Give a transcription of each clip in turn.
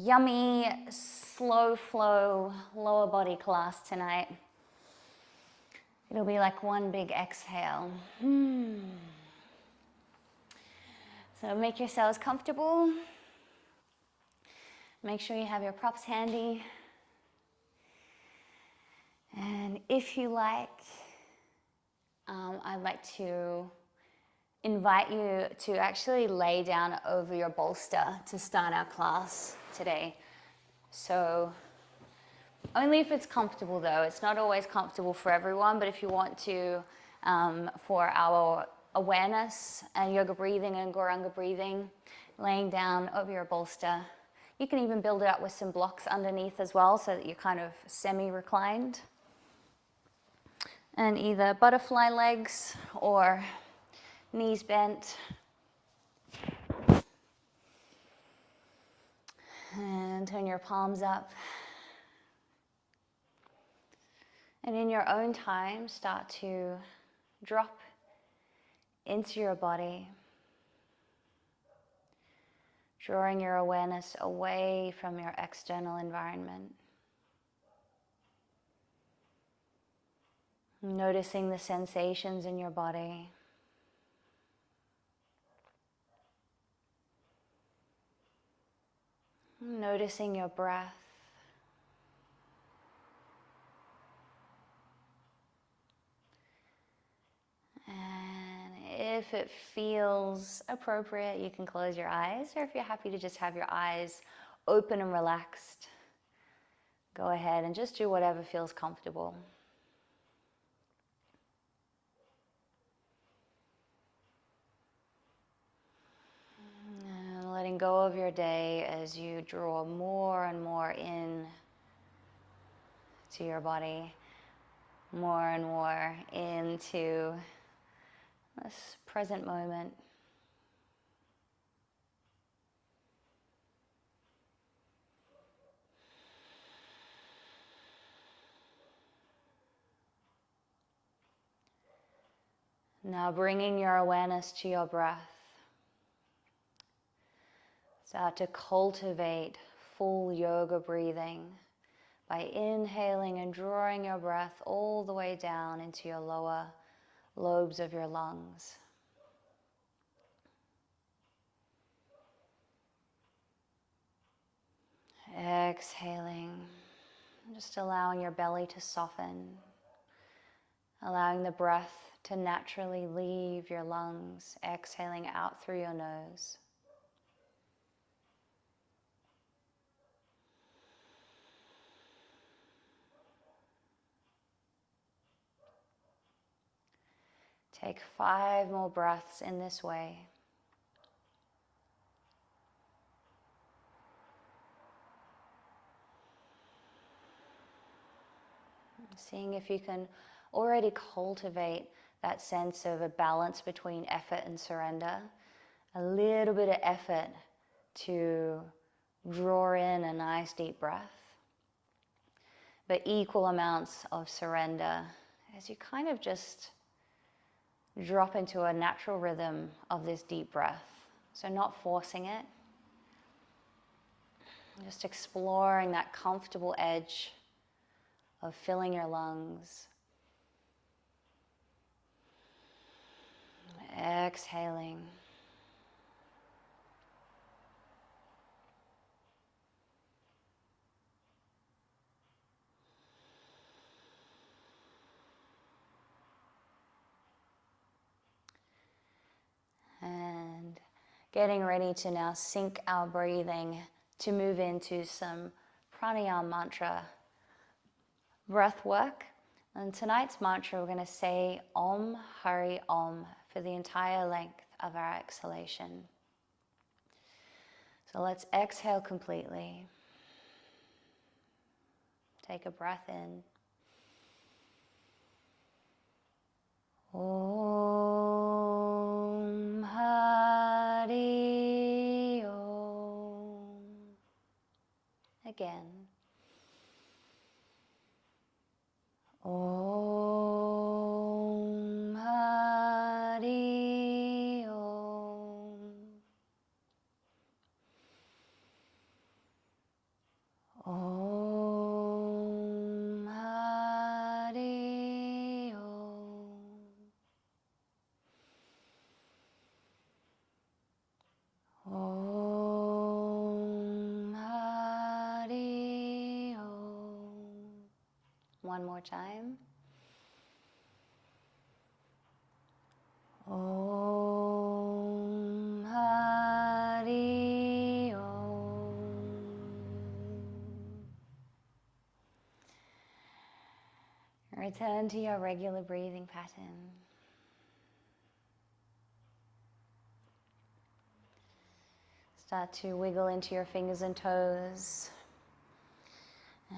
yummy, slow flow lower body class tonight. It'll be like one big exhale. So make yourselves comfortable. Make sure you have your props handy. And if you like, I'd like to invite you to actually lay down over your bolster to start our class today. So only if it's comfortable though. It's not always comfortable for everyone, but if you want to, for our awareness and yoga breathing and Gauranga breathing, laying down over your bolster. You can even build it up with some blocks underneath as well so that you're kind of semi-reclined. And either butterfly legs or knees bent. And turn your palms up. And in your own time, start to drop into your body, drawing your awareness away from your external environment. Noticing the sensations in your body. Noticing your breath. And if it feels appropriate, you can close your eyes, or if you're happy to just have your eyes open and relaxed, go ahead and just do whatever feels comfortable. And letting go of your day as you draw more and more in to your body, more and more into this present moment. Now bringing your awareness to your breath. Start to cultivate full yoga breathing by inhaling and drawing your breath all the way down into your lower lobes of your lungs. Exhaling, just allowing your belly to soften, allowing the breath to naturally leave your lungs, exhaling out through your nose. Take 5 more breaths in this way. Seeing if you can already cultivate that sense of a balance between effort and surrender. A little bit of effort to draw in a nice deep breath, but equal amounts of surrender as you kind of just drop into a natural rhythm of this deep breath. So not forcing it, just exploring that comfortable edge of filling your lungs. Exhaling. And getting ready to now sync our breathing to move into some pranayama mantra breath work. And tonight's mantra, we're going to say Om Hari Om for the entire length of our exhalation. So let's exhale completely. Take a breath in. Om Hari Om. Again. Om Hari Om. One more time. Om Hari Om. Return to your regular breathing pattern. Start to wiggle into your fingers and toes.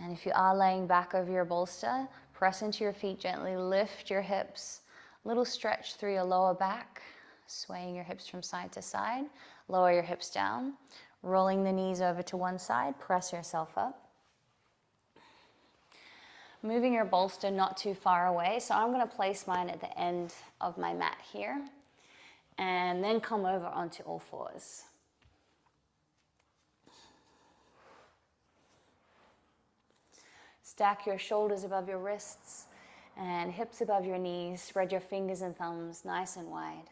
And if you are laying back over your bolster, press into your feet gently, lift your hips, little stretch through your lower back, swaying your hips from side to side, lower your hips down, rolling the knees over to one side, press yourself up. Moving your bolster not too far away, so I'm going to place mine at the end of my mat here, and then come over onto all fours. Stack your shoulders above your wrists and hips above your knees. Spread your fingers and thumbs nice and wide.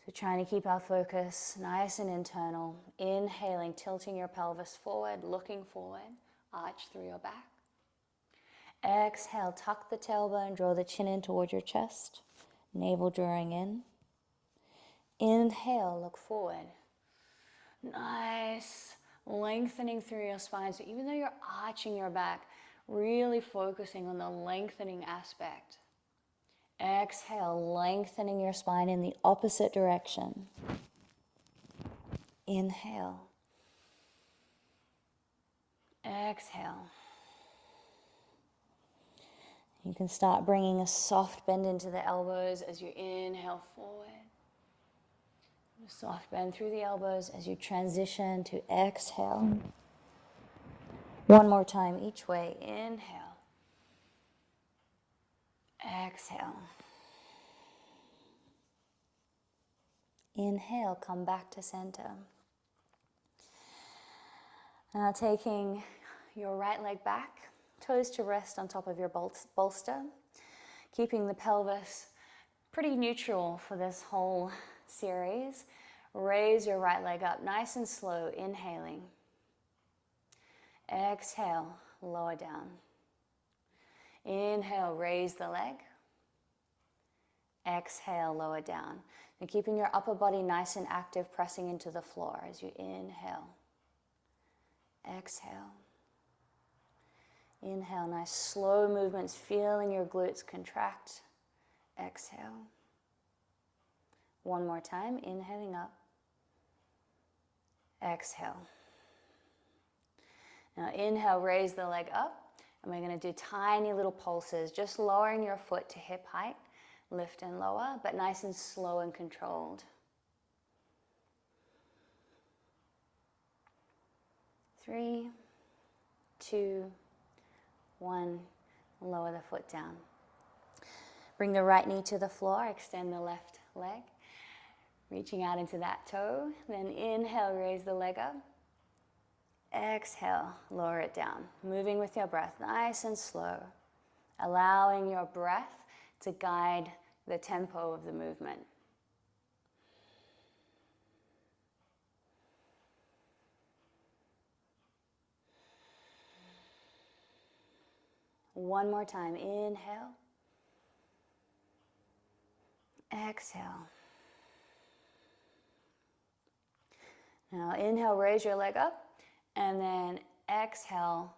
So trying to keep our focus nice and internal. Inhaling, tilting your pelvis forward, looking forward, arch through your back. Exhale, tuck the tailbone, draw the chin in towards your chest, navel drawing in. Inhale, look forward. Nice. Lengthening through your spine. So even though you're arching your back, really focusing on the lengthening aspect. Exhale, lengthening your spine in the opposite direction. Inhale. Exhale. You can start bringing a soft bend into the elbows as you inhale forward. Soft bend through the elbows as you transition to exhale. One more time each way. Inhale. Exhale. Inhale, come back to center. Now taking your right leg back, toes to rest on top of your bolster, keeping the pelvis pretty neutral for this whole series. Raise your right leg up nice and slow, inhaling. Exhale, lower down. Inhale, raise the leg. Exhale, lower down. And keeping your upper body nice and active, pressing into the floor as you inhale. Exhale. Inhale, nice slow movements, feeling your glutes contract. Exhale. One more time, inhaling up. Exhale. Now inhale, raise the leg up, and we're going to do tiny little pulses, just lowering your foot to hip height, lift and lower, but nice and slow and controlled. 3, 2, 1, lower the foot down. Bring the right knee to the floor, extend the left leg. Reaching out into that toe, then inhale, raise the leg up. Exhale, lower it down. Moving with your breath, nice and slow. Allowing your breath to guide the tempo of the movement. One more time, inhale. Exhale. Now inhale, raise your leg up, and then exhale,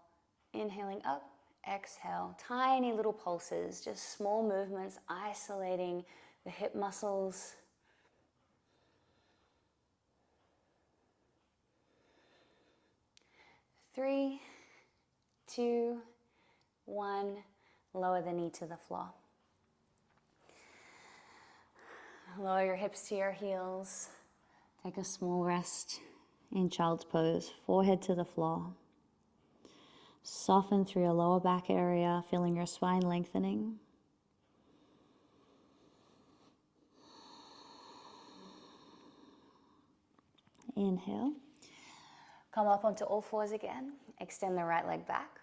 inhaling up, exhale. Tiny little pulses, just small movements, isolating the hip muscles. Three, 2, 1, lower the knee to the floor. Lower your hips to your heels. Take a small rest in child's pose, forehead to the floor. Soften through your lower back area, feeling your spine lengthening. Inhale. Come up onto all fours again. Extend the right leg back.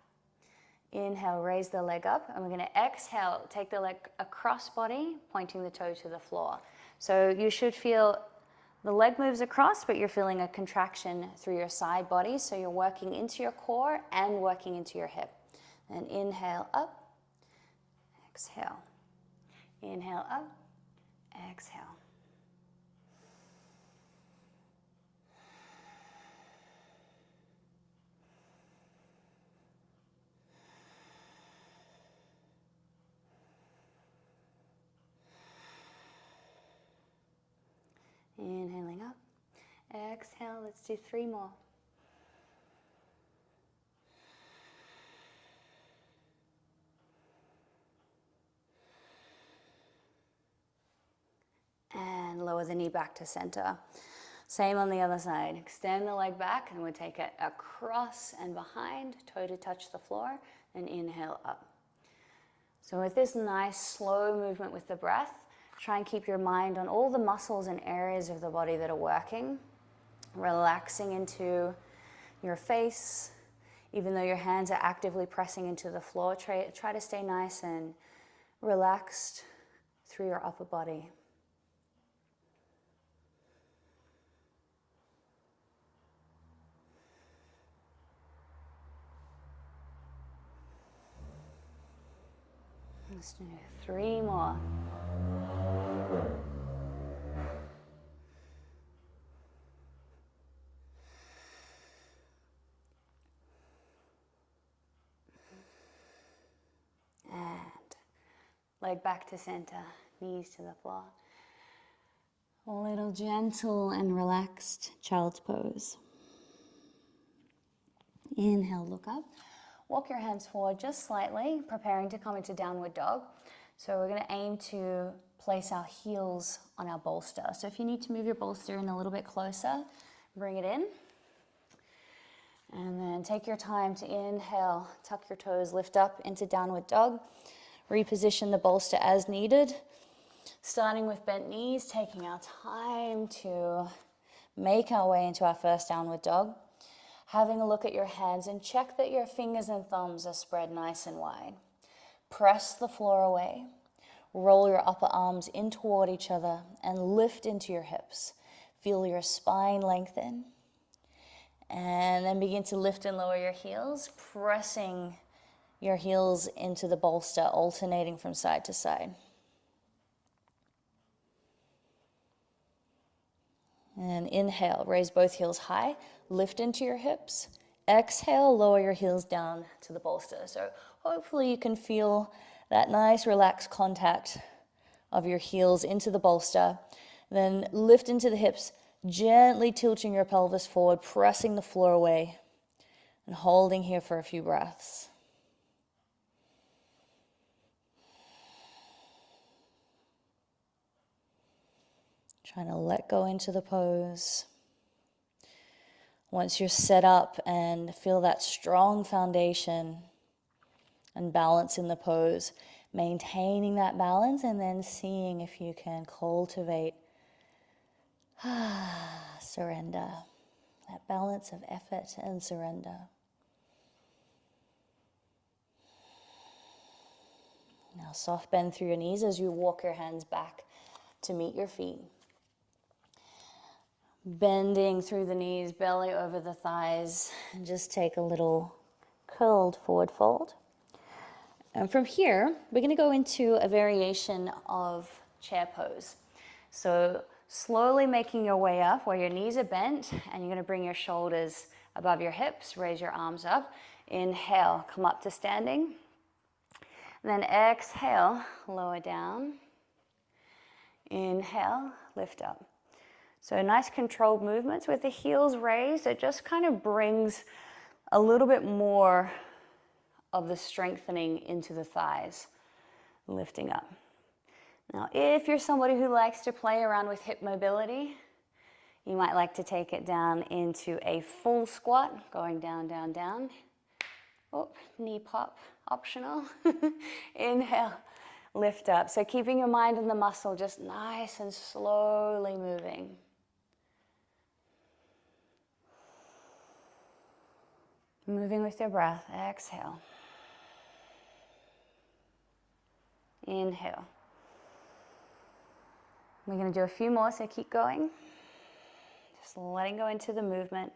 Inhale, raise the leg up, and we're going to exhale, take the leg across body, pointing the toe to the floor. So you should feel the leg moves across, but you're feeling a contraction through your side body, so you're working into your core and working into your hip. And inhale up, exhale. Inhale up, exhale. Inhaling up, exhale. Let's do 3 more. And lower the knee back to center. Same on the other side. Extend the leg back and we'll take it across and behind, toe to touch the floor, and inhale up. So with this nice slow movement with the breath, try and keep your mind on all the muscles and areas of the body that are working, relaxing into your face. Even though your hands are actively pressing into the floor, try to stay nice and relaxed through your upper body. Let's do 3 more. And leg back to center, knees to the floor. A little gentle and relaxed child's pose. Inhale, look up. Walk your hands forward just slightly, preparing to come into downward dog. So we're going to aim to place our heels on our bolster. So if you need to move your bolster in a little bit closer, bring it in. And then take your time to inhale, tuck your toes, lift up into downward dog. Reposition the bolster as needed. Starting with bent knees, taking our time to make our way into our first downward dog. Having a look at your hands and check that your fingers and thumbs are spread nice and wide. Press the floor away. Roll your upper arms in toward each other and lift into your hips. Feel your spine lengthen. And then begin to lift and lower your heels, pressing your heels into the bolster, alternating from side to side. And inhale, raise both heels high, lift into your hips. Exhale, lower your heels down to the bolster. So hopefully you can feel that nice relaxed contact of your heels into the bolster. Then lift into the hips, gently tilting your pelvis forward, pressing the floor away, and holding here for a few breaths. Trying to let go into the pose. Once you're set up and feel that strong foundation and balance in the pose, maintaining that balance and then seeing if you can cultivate surrender, that balance of effort and surrender. Now soft bend through your knees as you walk your hands back to meet your feet. Bending through the knees, belly over the thighs, and just take a little curled forward fold. And from here, we're going to go into a variation of chair pose. So slowly making your way up where your knees are bent, and you're going to bring your shoulders above your hips, raise your arms up. Inhale, come up to standing. And then exhale, lower down. Inhale, lift up. So nice controlled movements with the heels raised. It just kind of brings a little bit more of the strengthening into the thighs, lifting up. Now, if you're somebody who likes to play around with hip mobility, you might like to take it down into a full squat, going down, down, down. Oh, knee pop, optional. Inhale, lift up. So keeping your mind in the muscle, just nice and slowly moving. Moving with your breath. Exhale. Inhale. We're going to do a few more, so keep going. Just letting go into the movement.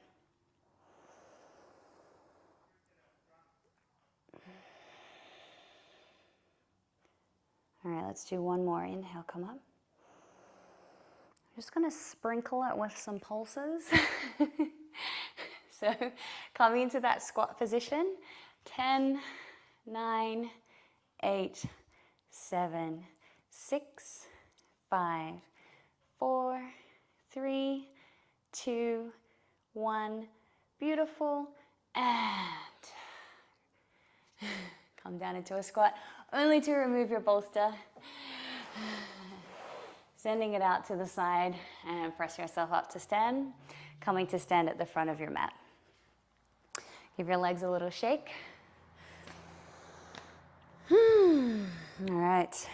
All right, let's do one more. Inhale, come up. I'm just going to sprinkle it with some pulses. So coming into that squat position, 10, 9, 8, 7, 6, 5, 4, 3, 2, 1. Beautiful. And come down into a squat, only to remove your bolster. Sending it out to the side and press yourself up to stand. Coming to stand at the front of your mat. Give your legs a little shake. All right.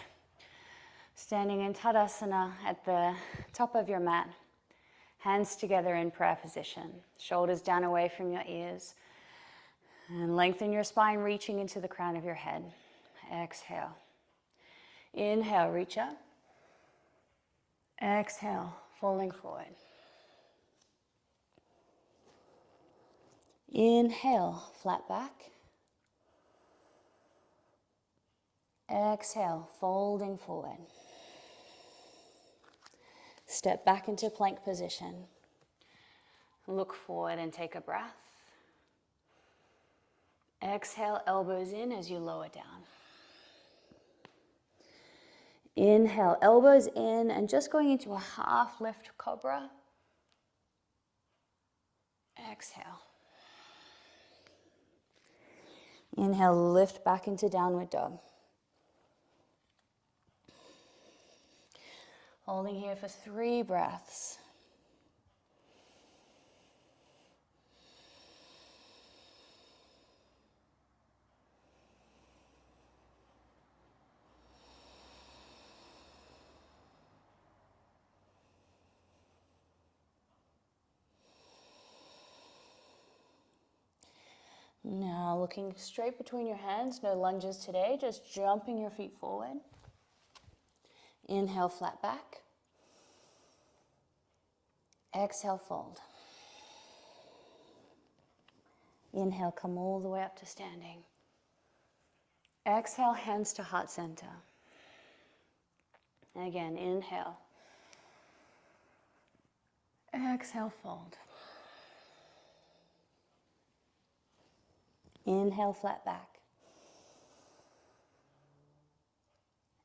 Standing in Tadasana at the top of your mat. Hands together in prayer position. Shoulders down away from your ears. And lengthen your spine, reaching into the crown of your head. Exhale. Inhale, reach up. Exhale, falling forward. Inhale, flat back. Exhale, folding forward. Step back into plank position. Look forward and take a breath. Exhale, elbows in as you lower down. Inhale, elbows in and just going into a half lift cobra. Exhale. Inhale, lift back into downward dog. Holding here for 3 breaths. Now looking straight between your hands, no lunges today, just jumping your feet forward. Inhale, flat back. Exhale, fold. Inhale, come all the way up to standing. Exhale, hands to heart center. Again, inhale. Exhale, fold. Inhale, flat back.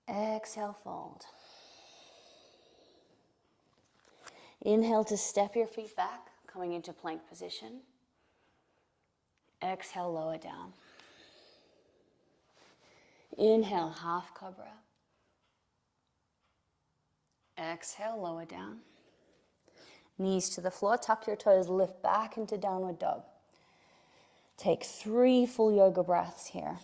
Exhale, fold. Inhale to step your feet back, coming into plank position. Exhale, lower down. Inhale, half cobra. Exhale, lower down. Knees to the floor, tuck your toes, lift back into downward dog. Take 3 full yoga breaths here.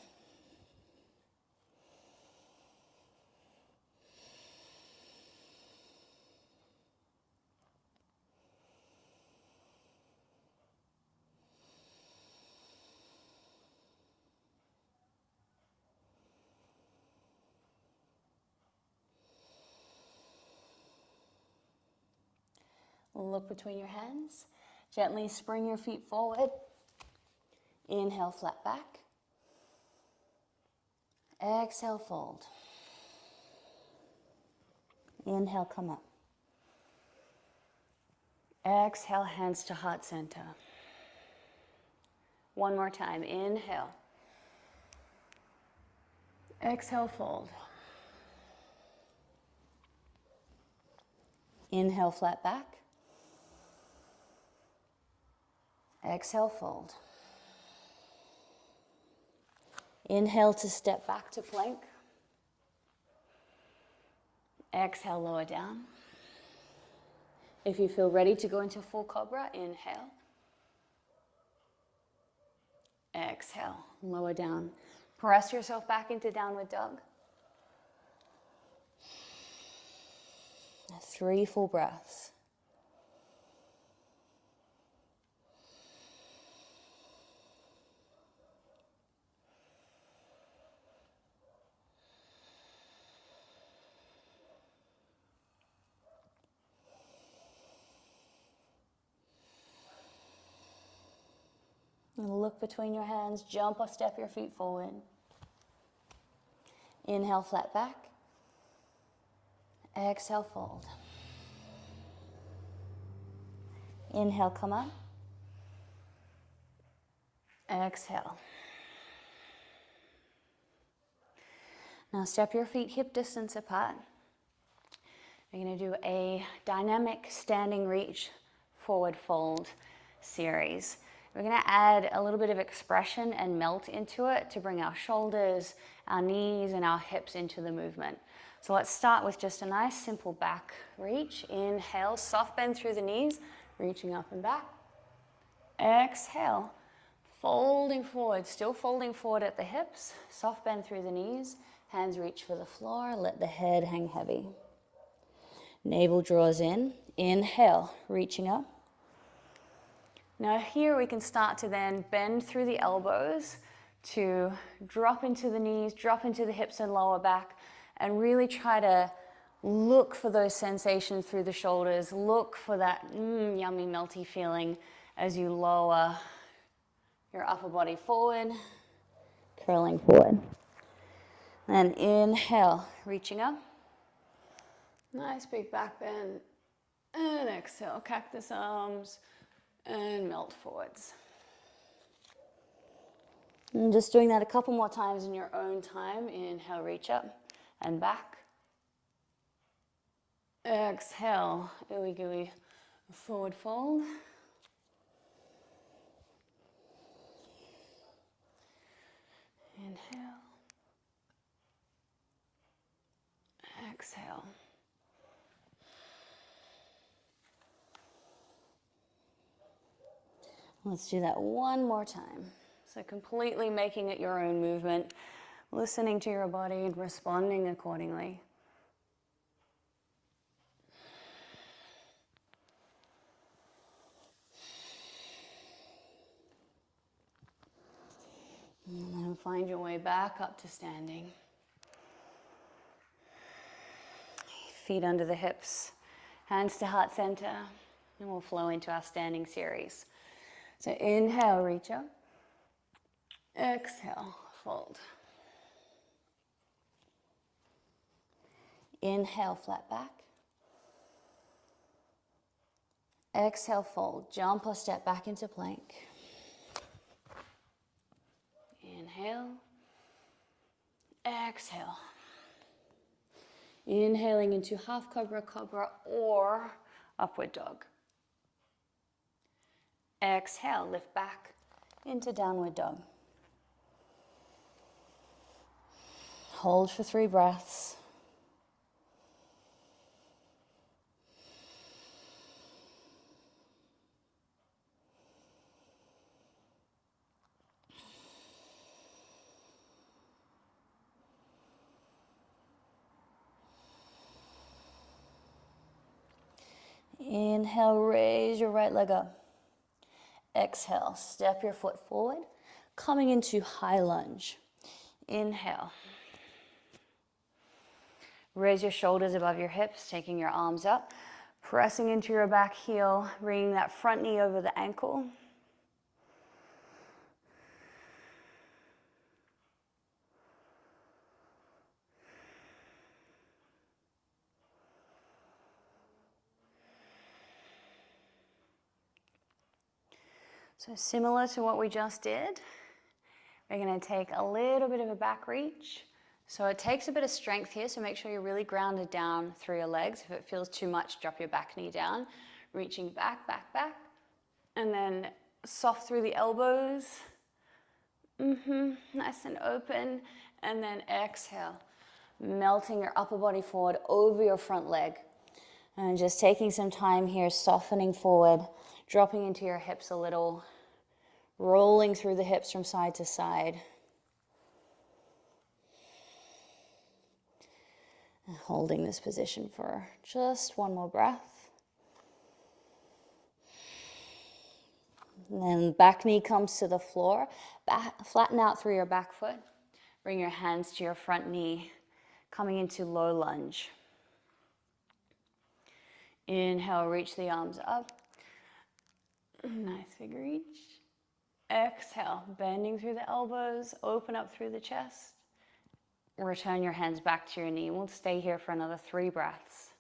Look between your hands. Gently spring your feet forward. Inhale, flat back. Exhale, fold. Inhale, come up. Exhale, hands to heart center. One more time. Inhale. Exhale, fold. Inhale, flat back. Exhale, fold. Inhale to step back to plank. Exhale, lower down. If you feel ready to go into full cobra, inhale. Exhale, lower down. Press yourself back into downward dog. 3 full breaths. And look between your hands, jump or step your feet forward. Inhale, flat back. Exhale, fold. Inhale, come up. Exhale. Now step your feet hip distance apart. We're going to do a dynamic standing reach, forward fold series. We're going to add a little bit of expression and melt into it to bring our shoulders, our knees, and our hips into the movement. So let's start with just a nice simple back reach. Inhale, soft bend through the knees, reaching up and back. Exhale, folding forward, still folding forward at the hips, soft bend through the knees, hands reach for the floor, let the head hang heavy. Navel draws in, inhale, reaching up. Now here we can start to then bend through the elbows to drop into the knees, drop into the hips and lower back, and really try to look for those sensations through the shoulders, look for that yummy, melty feeling as you lower your upper body forward, curling forward. And inhale, reaching up. Nice big back bend. And exhale, cactus arms, and melt forwards. And just doing that a couple more times in your own time. Inhale, reach up and back. Exhale, ooey gooey, forward fold. Inhale. Exhale. Let's do that one more time. So completely making it your own movement, listening to your body and responding accordingly. And then find your way back up to standing. Feet under the hips, hands to heart center, and we'll flow into our standing series. So inhale, reach up. Exhale, fold. Inhale, flat back. Exhale, fold. Jump or step back into plank. Inhale. Exhale. Inhaling into half cobra, cobra, or upward dog. Exhale, lift back into downward dog. Hold for 3 breaths. Inhale, raise your right leg up. Exhale, step your foot forward, coming into high lunge. Inhale. Raise your shoulders above your hips, taking your arms up, pressing into your back heel, bringing that front knee over the ankle. So similar to what we just did, we're going to take a little bit of a back reach. So it takes a bit of strength here, so make sure you're really grounded down through your legs. If it feels too much, drop your back knee down, reaching back, back, back. And then soft through the elbows. Nice and open. And then exhale, melting your upper body forward over your front leg. And just taking some time here, softening forward, dropping into your hips a little, rolling through the hips from side to side. And holding this position for just one more breath. And then back knee comes to the floor. Flatten out through your back foot. Bring your hands to your front knee, coming into low lunge. Inhale, reach the arms up. Nice big reach. Exhale, bending through the elbows, open up through the chest. Return your hands back to your knee. We'll stay here for another 3 breaths.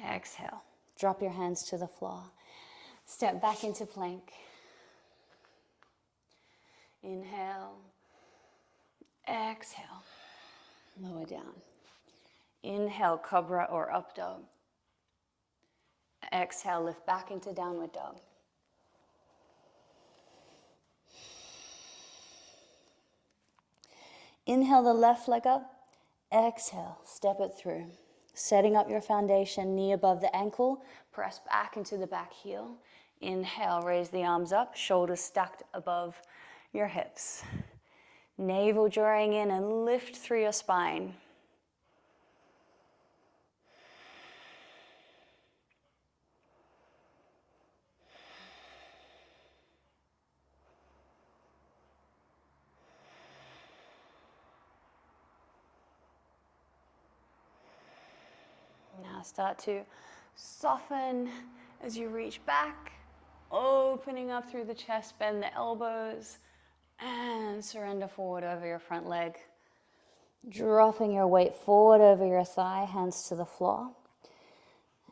Exhale. Drop your hands to the floor. Step back into plank. Inhale. Exhale. Lower down. Inhale, cobra or up dog. Exhale, lift back into downward dog. Inhale the left leg up. Exhale, step it through. Setting up your foundation, knee above the ankle. Press back into the back heel. Inhale, raise the arms up, shoulders stacked above your hips. Navel drawing in and lift through your spine. Now start to soften as you reach back, opening up through the chest, bend the elbows, and surrender forward over your front leg. Dropping your weight forward over your thigh, hands to the floor.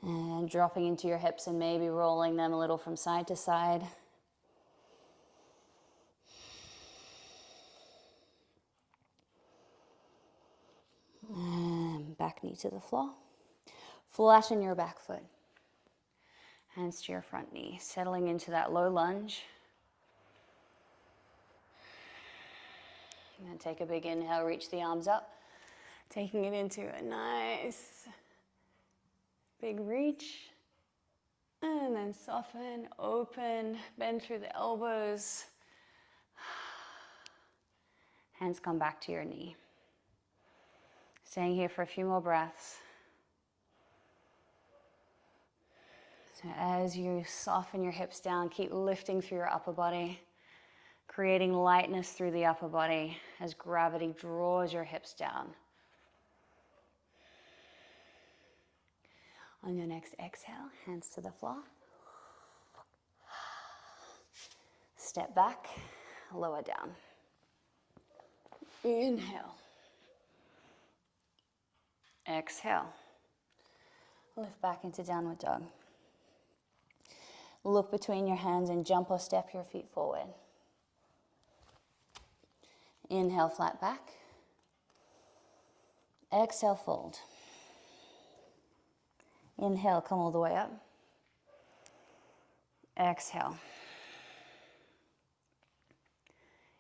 And dropping into your hips and maybe rolling them a little from side to side. And back knee to the floor. Flatten your back foot. Hands to your front knee, settling into that low lunge. And take a big inhale, reach the arms up. Taking it into a nice big reach. And then soften, open, bend through the elbows. Hands come back to your knee. Staying here for a few more breaths. So as you soften your hips down, keep lifting through your upper body, creating lightness through the upper body as gravity draws your hips down. On your next exhale, hands to the floor. Step back, lower down. Inhale. Exhale. Lift back into downward dog. Look between your hands and jump or step your feet forward. Inhale, flat back. Exhale, fold. Inhale, come all the way up. Exhale.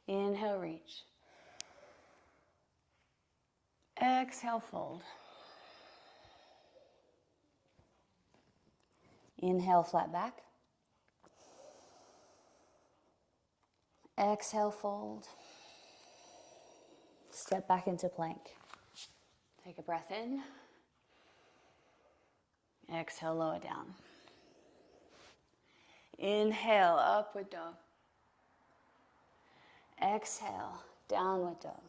Inhale, reach. Exhale, fold. Inhale, flat back. Exhale, fold. Step back into plank. Take a breath in. Exhale, lower down. Inhale, upward dog. Exhale, downward dog.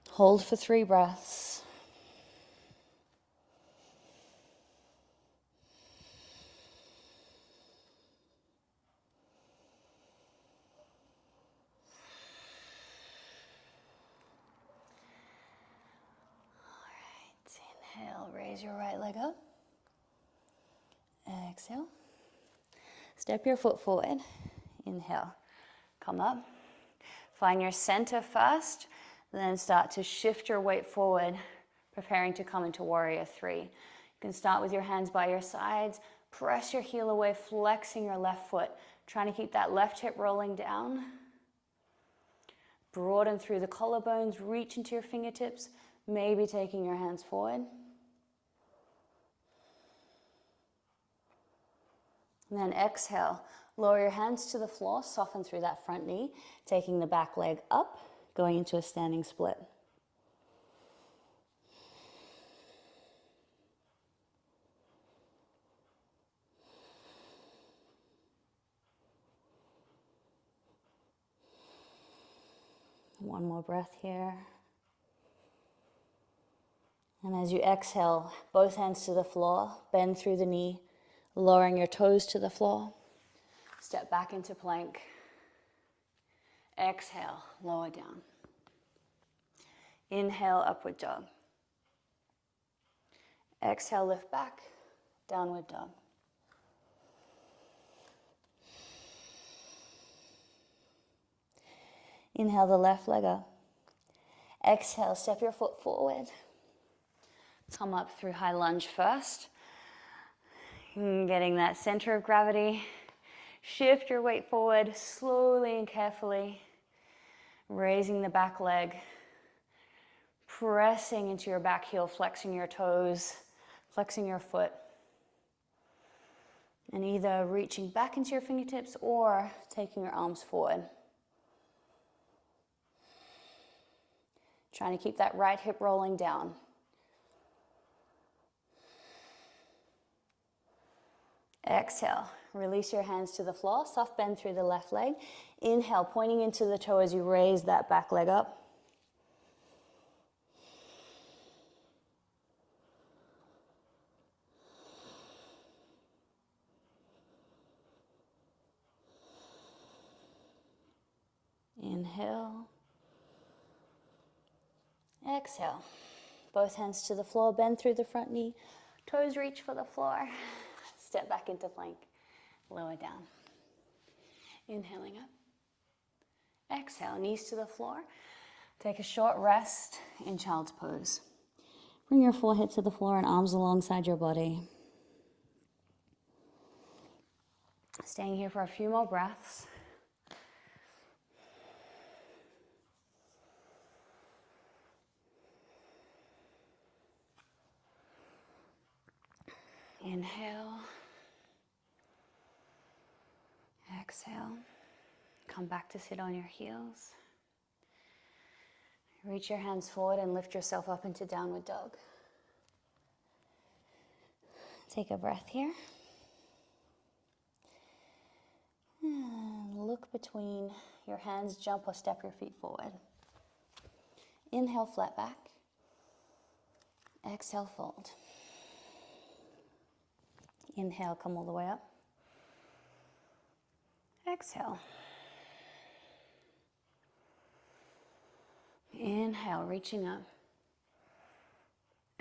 Hold for 3 breaths. Inhale, raise your right leg up. Exhale. Step your foot forward. Inhale, come up. Find your center first, then start to shift your weight forward, preparing to come into warrior 3. You can start with your hands by your sides, press your heel away, flexing your left foot, trying to keep that left hip rolling down. Broaden through the collarbones, reach into your fingertips, maybe taking your hands forward. And then exhale, lower your hands to the floor, soften through that front knee, taking the back leg up, going into a standing split. One more breath here. And as you exhale, both hands to the floor, bend through the knee, lowering your toes to the floor. Step back into plank. Exhale, lower down. Inhale, upward dog. Exhale, lift back, downward dog. Inhale the left leg up. Exhale, step your foot forward. Come up through high lunge first. Getting that center of gravity. Shift your weight forward slowly and carefully. Raising the back leg. Pressing into your back heel, flexing your toes, flexing your foot. And either reaching back into your fingertips or taking your arms forward. Trying to keep that right hip rolling down. Exhale, release your hands to the floor, soft bend through the left leg. Inhale, pointing into the toe as you raise that back leg up. Inhale. Exhale. Both hands to the floor, bend through the front knee. Toes reach for the floor. Step back into plank. Lower down. Inhaling up. Exhale, knees to the floor. Take a short rest in child's pose. Bring your forehead to the floor and arms alongside your body. Staying here for a few more breaths. Inhale. Exhale. Come back to sit on your heels. Reach your hands forward and lift yourself up into downward dog. Take a breath here. And look between your hands, jump or step your feet forward. Inhale, flat back. Exhale, fold. Inhale, come all the way up. Exhale. Inhale, reaching up.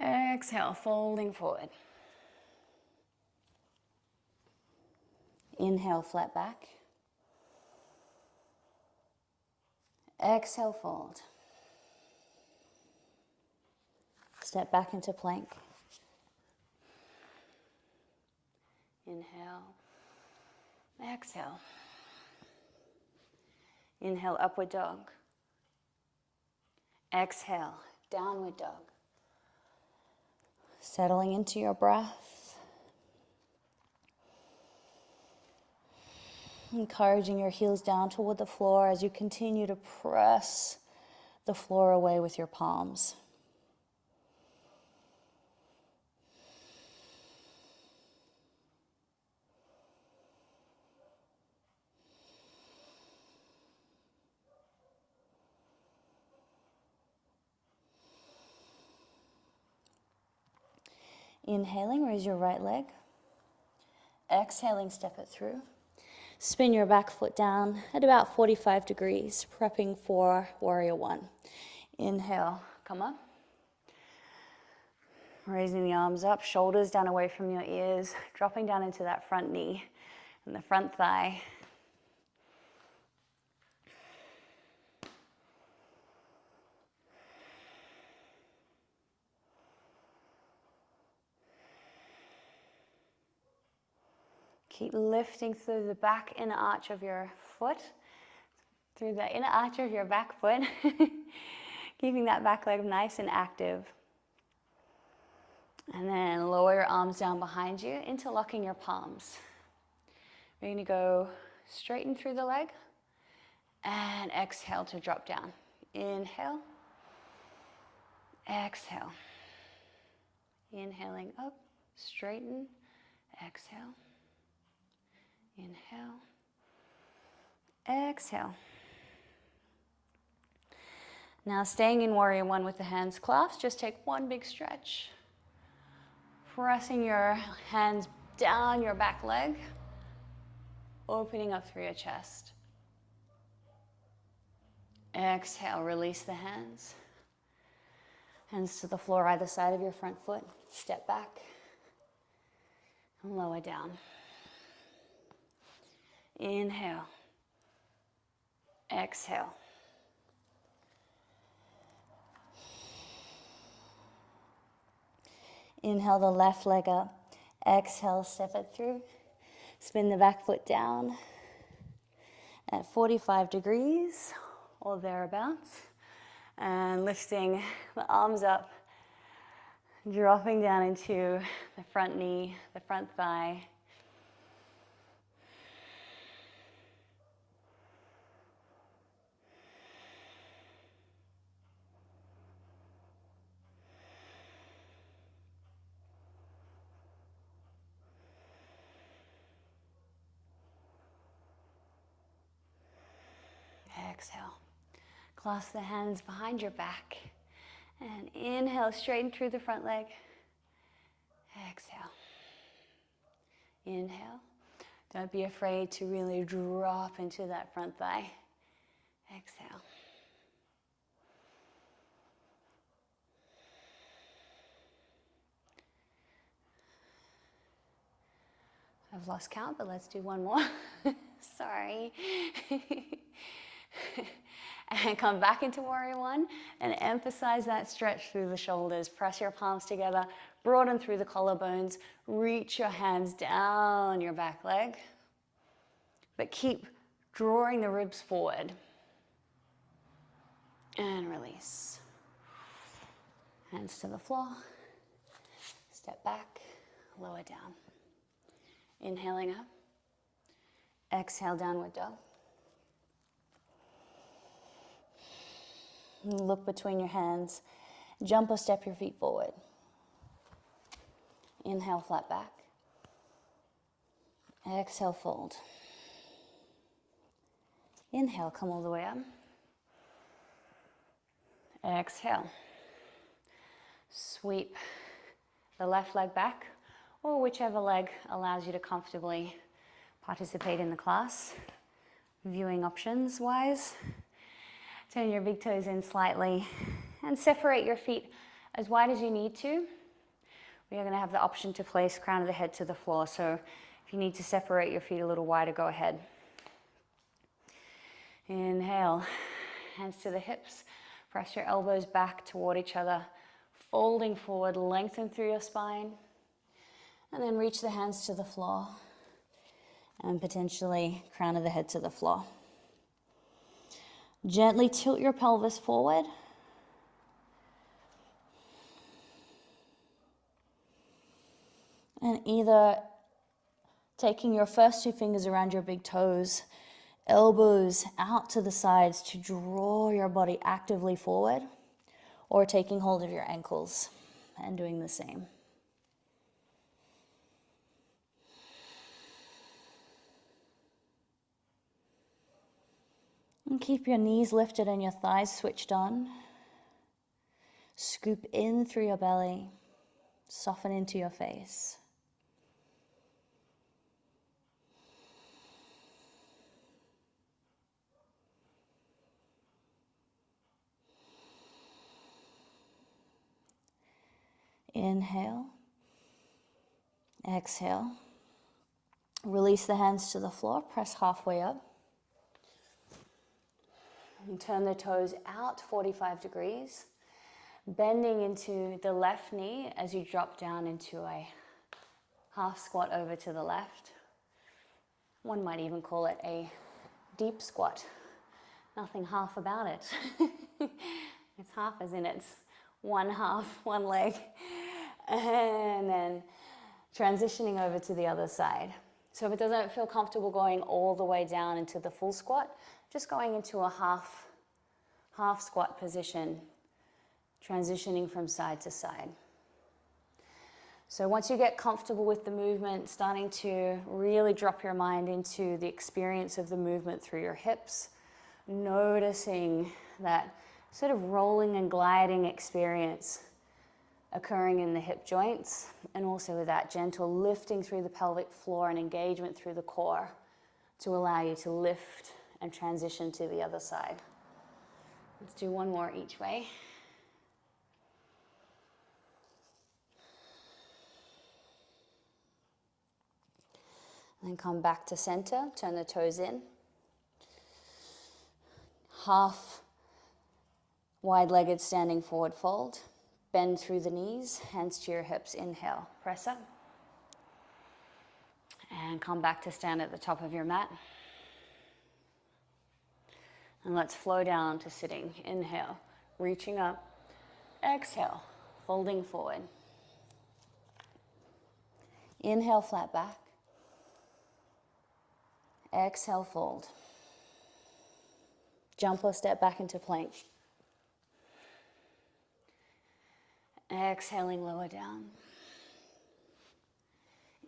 Exhale, folding forward. Inhale, flat back. Exhale, fold. Step back into plank. Inhale. Exhale. Inhale, upward dog. Exhale, downward dog. Settling into your breath. Encouraging your heels down toward the floor as you continue to press the floor away with your palms. Inhaling, raise your right leg. Exhaling, step it through. Spin your back foot down at about 45 degrees, prepping for warrior one. Inhale, come up. Raising the arms up, shoulders down away from your ears, dropping down into that front knee and the front thigh. Keep lifting through the back inner arch of your foot, through the inner arch of your back foot, keeping that back leg nice and active. And then lower your arms down behind you, interlocking your palms. We're going to go straighten through the leg and exhale to drop down. Inhale, exhale. Inhaling up, straighten, exhale. Inhale, exhale. Now staying in warrior one with the hands clasped, just take one big stretch. Pressing your hands down your back leg, opening up through your chest. Exhale, release the hands. Hands to the floor either side of your front foot. Step back and lower down. Inhale. Exhale. Inhale the left leg up. Exhale, step it through. Spin the back foot down at 45 degrees or thereabouts. And lifting the arms up, dropping down into the front knee, the front thigh. Exhale. Clasp the hands behind your back. And inhale, straighten through the front leg. Exhale. Inhale. Don't be afraid to really drop into that front thigh. Exhale. I've lost count, but let's do one more. Sorry. And come back into warrior one and emphasize that stretch through the shoulders. Press your palms together, broaden through the collarbones, reach your hands down your back leg, but keep drawing the ribs forward. And release. Hands to the floor. Step back, lower down. Inhaling up. Exhale, downward dog. Look between your hands. Jump or step your feet forward. Inhale, flat back. Exhale, fold. Inhale, come all the way up. Exhale. Sweep the left leg back, or whichever leg allows you to comfortably participate in the class. Viewing options wise. Turn your big toes in slightly and separate your feet as wide as you need to. We are going to have the option to place crown of the head to the floor, so if you need to separate your feet a little wider, go ahead. Inhale, hands to the hips. Press your elbows back toward each other, folding forward, lengthen through your spine, and then reach the hands to the floor and potentially crown of the head to the floor. Gently tilt your pelvis forward. And either taking your first two fingers around your big toes, elbows out to the sides to draw your body actively forward, or taking hold of your ankles and doing the same. And keep your knees lifted and your thighs switched on. Scoop in through your belly. Soften into your face. Inhale. Exhale. Release the hands to the floor. Press halfway up. And turn the toes out 45 degrees, bending into the left knee as you drop down into a half squat over to the left. One might even call it a deep squat. Nothing half about it. It's half as in it's one half, one leg, and then transitioning over to the other side. So if it doesn't feel comfortable going all the way down into the full squat, just going into a half squat position, transitioning from side to side. So once you get comfortable with the movement, starting to really drop your mind into the experience of the movement through your hips, noticing that sort of rolling and gliding experience occurring in the hip joints, and also with that gentle lifting through the pelvic floor and engagement through the core to allow you to lift and transition to the other side. Let's do one more each way. Then come back to center, turn the toes in. Half wide-legged standing forward fold. Bend through the knees, hands to your hips, inhale, press up. And come back to stand at the top of your mat. And let's flow down to sitting. Inhale, reaching up. Exhale, folding forward. Inhale, flat back. Exhale, fold. Jump or step back into plank. Exhaling, lower down.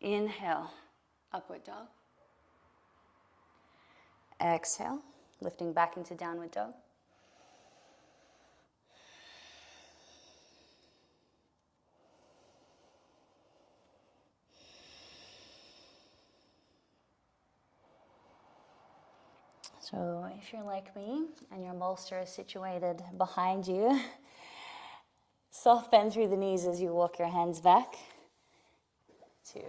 Inhale, upward dog. Exhale, lifting back into downward dog. So if you're like me and your bolster is situated behind you, soft bend through the knees as you walk your hands back to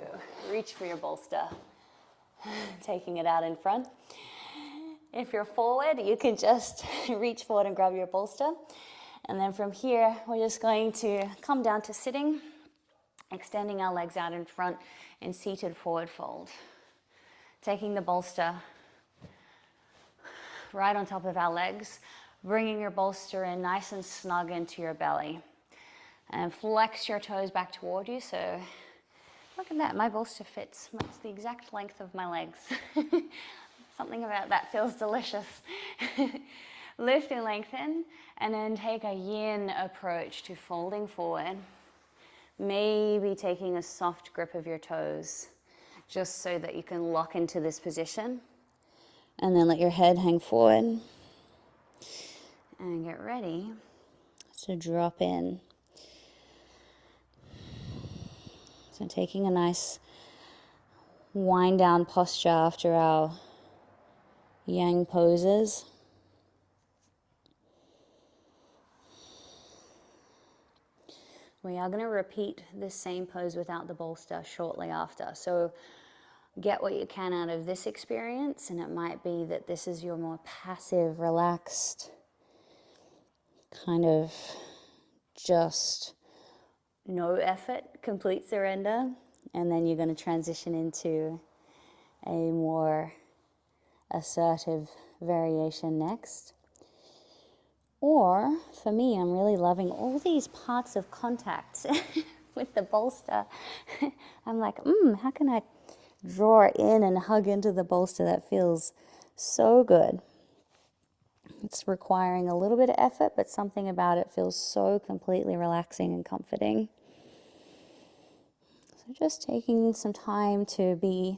reach for your bolster, taking it out in front. If you're forward, you can just reach forward and grab your bolster. And then from here, we're just going to come down to sitting, extending our legs out in front in seated forward fold. Taking the bolster right on top of our legs, bringing your bolster in nice and snug into your belly. And flex your toes back toward you. So look at that, my bolster fits. It's the exact length of my legs. Something about that feels delicious. Lift and lengthen, and then take a yin approach to folding forward. Maybe taking a soft grip of your toes, just so that you can lock into this position. And then let your head hang forward. And get ready to drop in. So taking a nice wind down posture after our yang poses. We are going to repeat this same pose without the bolster shortly after. So get what you can out of this experience, and it might be that this is your more passive, relaxed, kind of just no effort, complete surrender, and then you're going to transition into a more assertive variation next. Or, for me, I'm really loving all these parts of contact with the bolster. I'm like, how can I draw in and hug into the bolster? That feels so good. It's requiring a little bit of effort, but something about it feels so completely relaxing and comforting. So just taking some time to be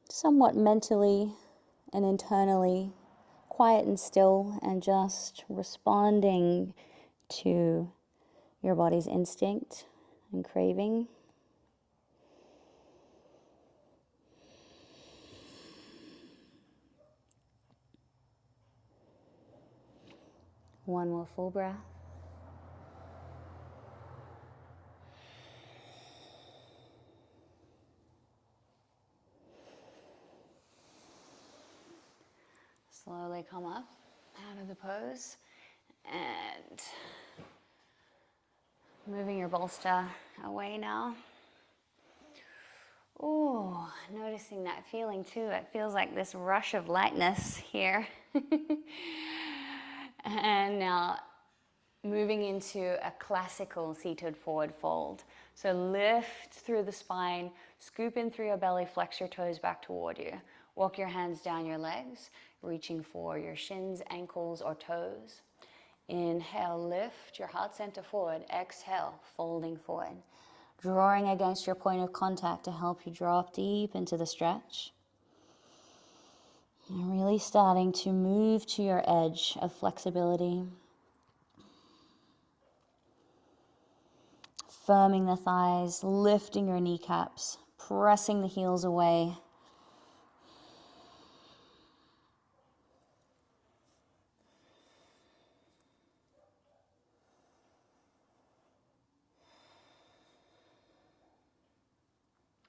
somewhat mentally and internally quiet and still, and just responding to your body's instinct and craving. One more full breath. Slowly come up out of the pose and moving your bolster away now. Oh, noticing that feeling too. It feels like this rush of lightness here. And now moving into a classical seated forward fold. So lift through the spine, scoop in through your belly, flex your toes back toward you. Walk your hands down your legs, reaching for your shins, ankles, or toes. Inhale, lift your heart center forward. Exhale, folding forward. Drawing against your point of contact to help you drop deep into the stretch. And really starting to move to your edge of flexibility. Firming the thighs, lifting your kneecaps, pressing the heels away.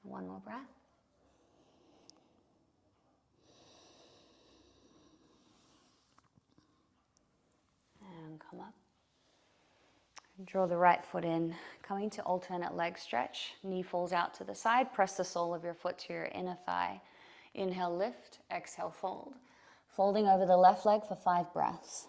One more breath. And come up. Draw the right foot in, coming to alternate leg stretch. Knee falls out to the side. Press the sole of your foot to your inner thigh. Inhale, lift. Exhale, fold. Folding over the left leg for 5 breaths.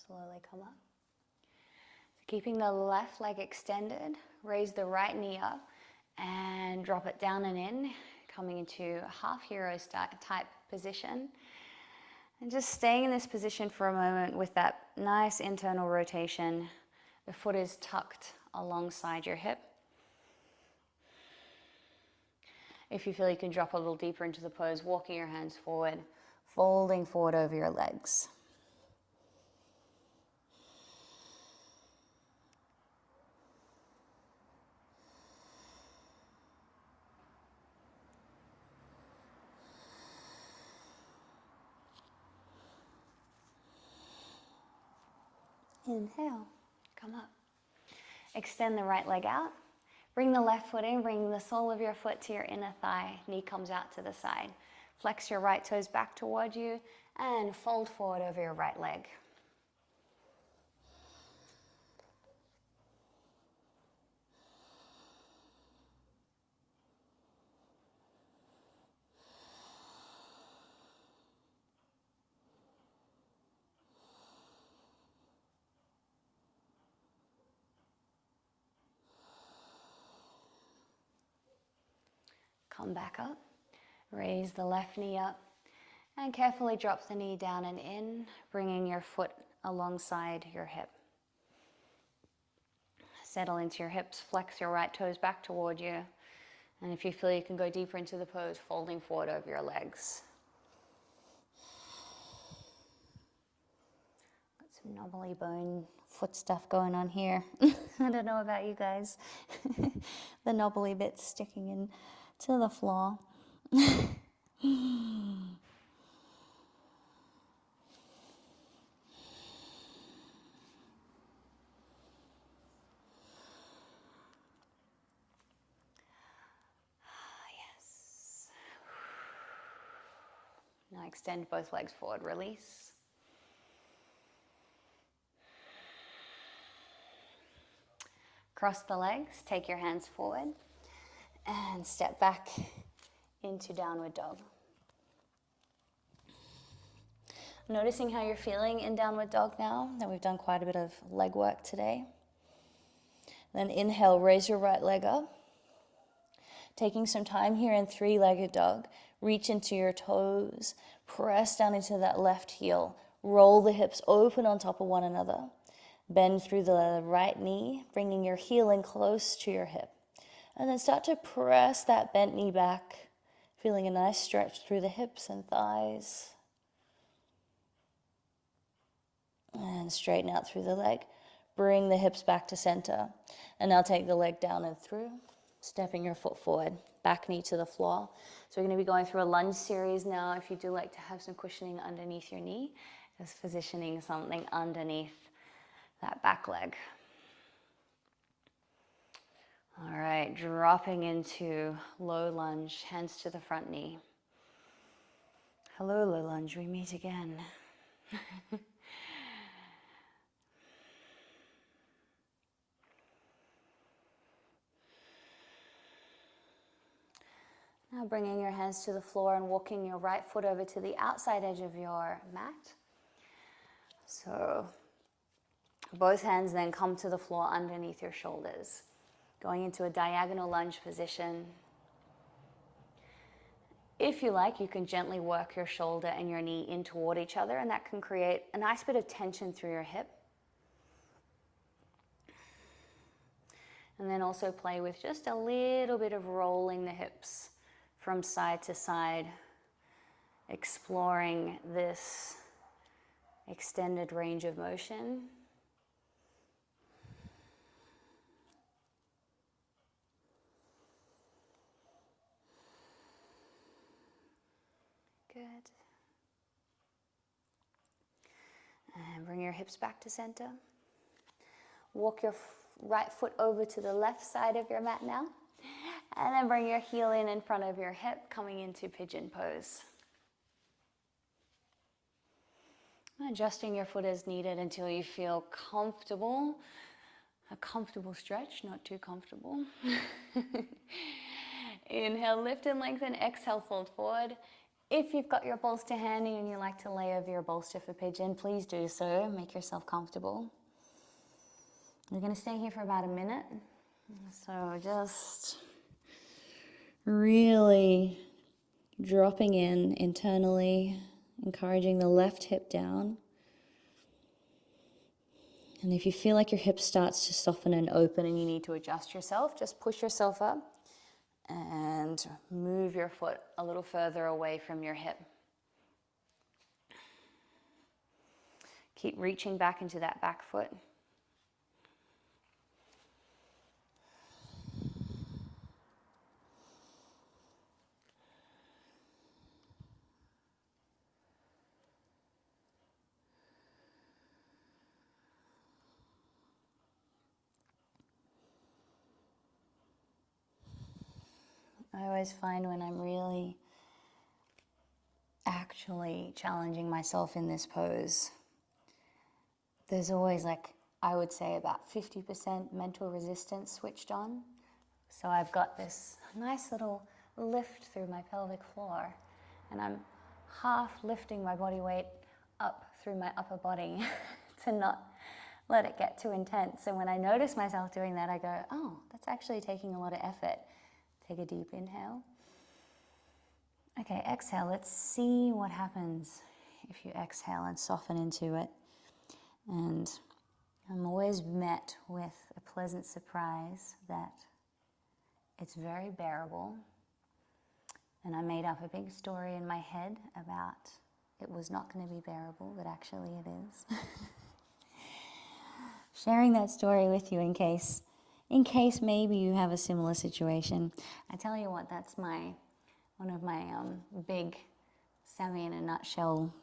Slowly come up. Keeping the left leg extended, raise the right knee up and drop it down and in, coming into a half hero type position. And just staying in this position for a moment with that nice internal rotation. The foot is tucked alongside your hip. If you feel you can drop a little deeper into the pose, walking your hands forward, folding forward over your legs. Inhale, come up. Extend the right leg out. Bring the left foot in, bring the sole of your foot to your inner thigh. Knee comes out to the side. Flex your right toes back toward you and fold forward over your right leg. Come back up, raise the left knee up, and carefully drop the knee down and in, bringing your foot alongside your hip. Settle into your hips, flex your right toes back toward you, and if you feel you can go deeper into the pose, folding forward over your legs. Got some knobbly bone foot stuff going on here. I don't know about you guys. The knobbly bits sticking in to the floor. Yes. Now extend both legs forward, release. Cross the legs, take your hands forward, and step back into downward dog. Noticing how you're feeling in downward dog now that we've done quite a bit of leg work today. Then inhale, raise your right leg up. Taking some time here in 3-legged dog. Reach into your toes, press down into that left heel. Roll the hips open on top of one another. Bend through the right knee, bringing your heel in close to your hip. And then start to press that bent knee back, feeling a nice stretch through the hips and thighs. And straighten out through the leg. Bring the hips back to center. And now take the leg down and through, stepping your foot forward, back knee to the floor. So we're going to be going through a lunge series now. If you do like to have some cushioning underneath your knee, just positioning something underneath that back leg. All right, dropping into low lunge, hands to the front knee. Hello, low lunge, we meet again. Now bringing your hands to the floor and walking your right foot over to the outside edge of your mat. So both hands then come to the floor underneath your shoulders. Going into a diagonal lunge position. If you like, you can gently work your shoulder and your knee in toward each other, and that can create a nice bit of tension through your hip. And then also play with just a little bit of rolling the hips from side to side, exploring this extended range of motion. Good. And bring your hips back to center. Walk your right foot over to the left side of your mat now. And then bring your heel in front of your hip, coming into pigeon pose. Adjusting your foot as needed until you feel comfortable. A comfortable stretch, not too comfortable. Inhale, lift and lengthen. Exhale, fold forward. If you've got your bolster handy and you like to lay over your bolster for pigeon, please do so. Make yourself comfortable. We're going to stay here for about a minute. So just really dropping in internally, encouraging the left hip down. And if you feel like your hip starts to soften and open and you need to adjust yourself, just push yourself up and move your foot a little further away from your hip. Keep reaching back into that back foot. I always find when I'm really actually challenging myself in this pose, there's always, like, I would say about 50% mental resistance switched on. So I've got this nice little lift through my pelvic floor, and I'm half lifting my body weight up through my upper body to not let it get too intense. And when I notice myself doing that, I go, oh, that's actually taking a lot of effort. Take a deep inhale. Okay, exhale. Let's see what happens if you exhale and soften into it. And I'm always met with a pleasant surprise that it's very bearable. And I made up a big story in my head about it was not going to be bearable, but actually it is. Sharing that story with you in case maybe you have a similar situation. I tell you what, that's one of my big, Sammy in a nutshell,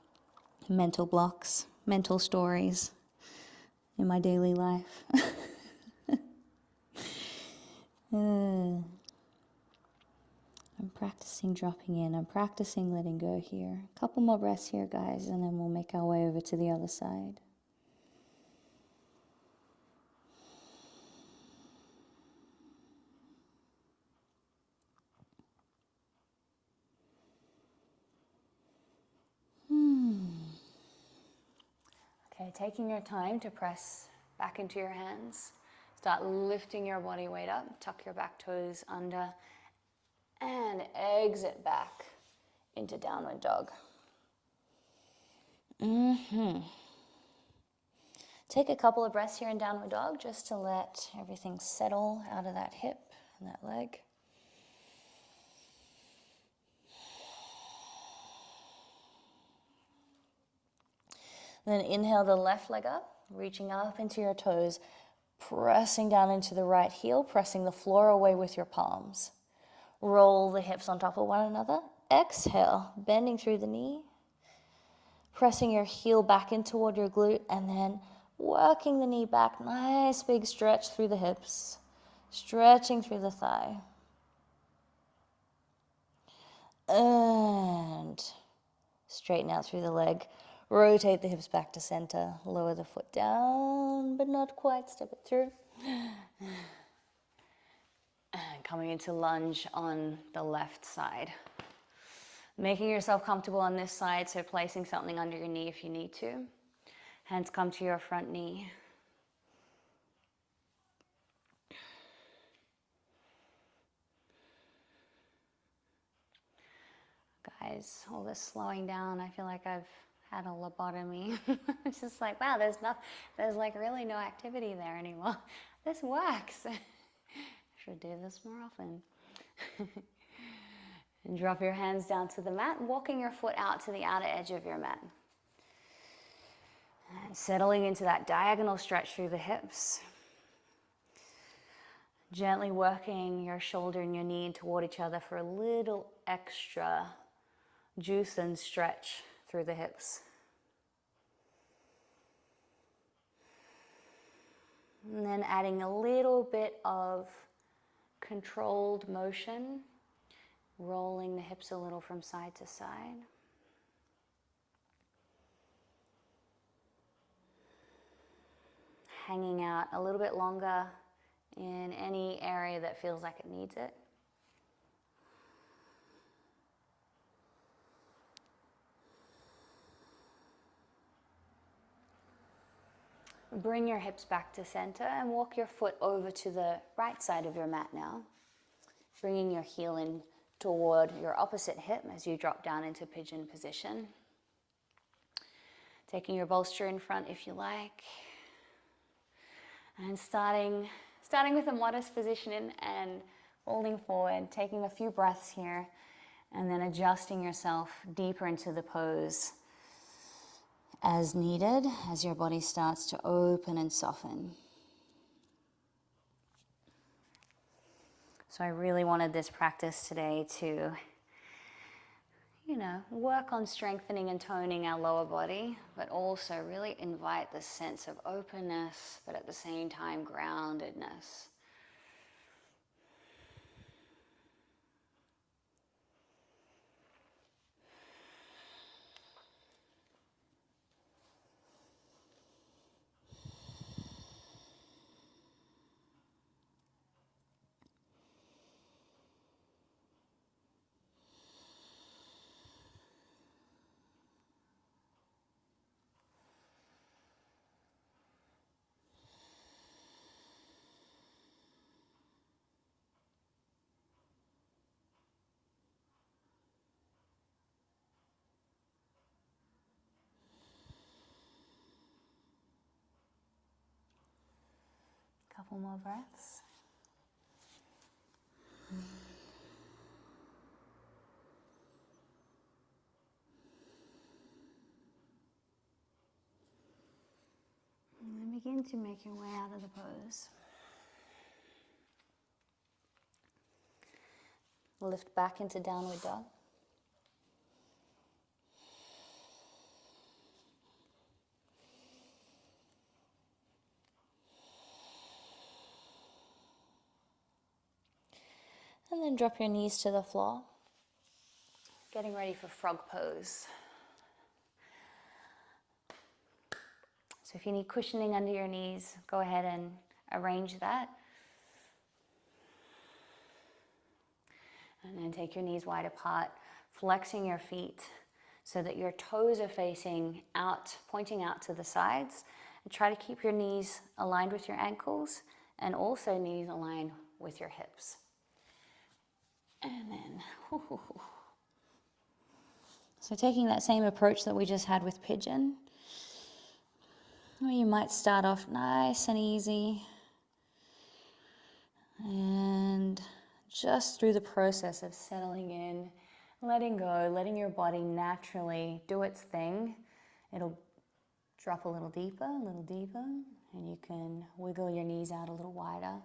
mental blocks, mental stories in my daily life. I'm practicing dropping in. I'm practicing letting go here. A couple more breaths here, guys, and then we'll make our way over to the other side. Okay, taking your time to press back into your hands. Start lifting your body weight up. Tuck your back toes under. And exit back into downward dog. Take a couple of breaths here in downward dog just to let everything settle out of that hip and that leg. Then inhale the left leg up, reaching up into your toes, pressing down into the right heel, pressing the floor away with your palms. Roll the hips on top of one another. Exhale, bending through the knee, pressing your heel back in toward your glute, and then working the knee back. Nice big stretch through the hips, stretching through the thigh. And straighten out through the leg. Rotate the hips back to center. Lower the foot down, but not quite. Step it through. And coming into lunge on the left side. Making yourself comfortable on this side, so placing something under your knee if you need to. Hands come to your front knee. eyes, all this slowing down. I feel like I've had a lobotomy. It's just like, wow, there's like really no activity there anymore. This works. Should do this more often. And drop your hands down to the mat, walking your foot out to the outer edge of your mat. And settling into that diagonal stretch through the hips. Gently working your shoulder and your knee toward each other for a little extra juice and stretch through the hips. And then adding a little bit of controlled motion, rolling the hips a little from side to side. Hanging out a little bit longer in any area that feels like it needs it. Bring your hips back to center and walk your foot over to the right side of your mat now. Bringing your heel in toward your opposite hip as you drop down into pigeon position. Taking your bolster in front if you like. And starting with a modest position and folding forward, taking a few breaths here, and then adjusting yourself deeper into the pose as needed, as your body starts to open and soften. So I really wanted this practice today to, work on strengthening and toning our lower body, but also really invite this sense of openness, but at the same time groundedness. Couple more breaths. And then begin to make your way out of the pose. Lift back into downward dog. And then drop your knees to the floor. Getting ready for frog pose. So if you need cushioning under your knees, go ahead and arrange that. And then take your knees wide apart, flexing your feet so that your toes are facing out, pointing out to the sides. And try to keep your knees aligned with your ankles and also knees aligned with your hips. And then, so taking that same approach that we just had with pigeon, you might start off nice and easy, and just through the process of settling in, letting go, letting your body naturally do its thing, it'll drop a little deeper, and you can wiggle your knees out a little wider.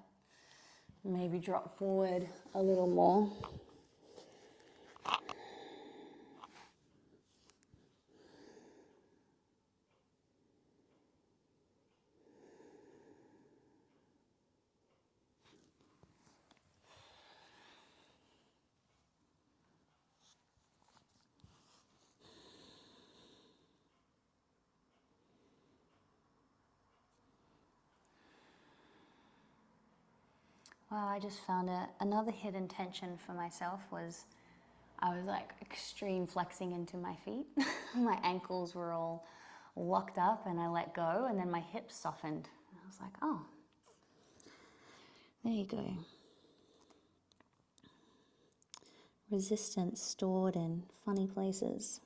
Maybe drop forward a little more. Wow, I just found another hidden tension for myself was I was like extreme flexing into my feet. My ankles were all locked up and I let go, and then my hips softened. And I was like, oh, there you go. resistance stored in funny places.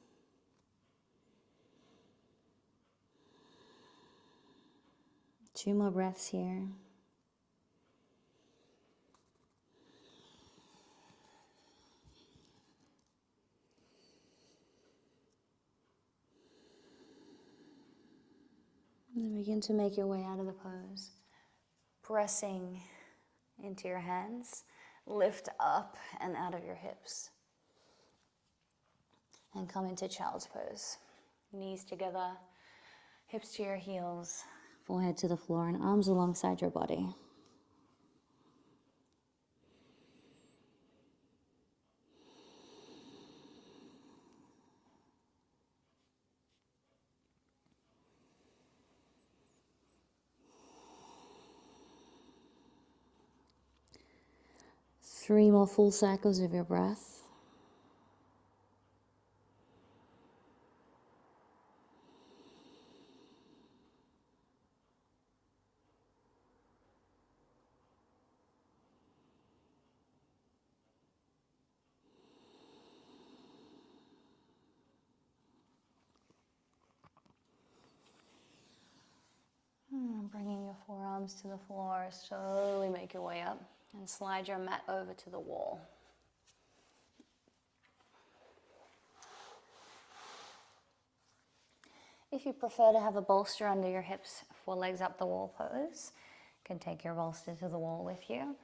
Two more breaths here. And then begin to make your way out of the pose. Pressing into your hands. Lift up and out of your hips. And come into child's pose. Knees together, hips to your heels, forehead to the floor, and arms alongside your body. Three more full cycles of your breath. Bringing your forearms to the floor, slowly make your way up and slide your mat over to the wall. If you prefer to have a bolster under your hips for legs up the wall pose, you can take your bolster to the wall with you.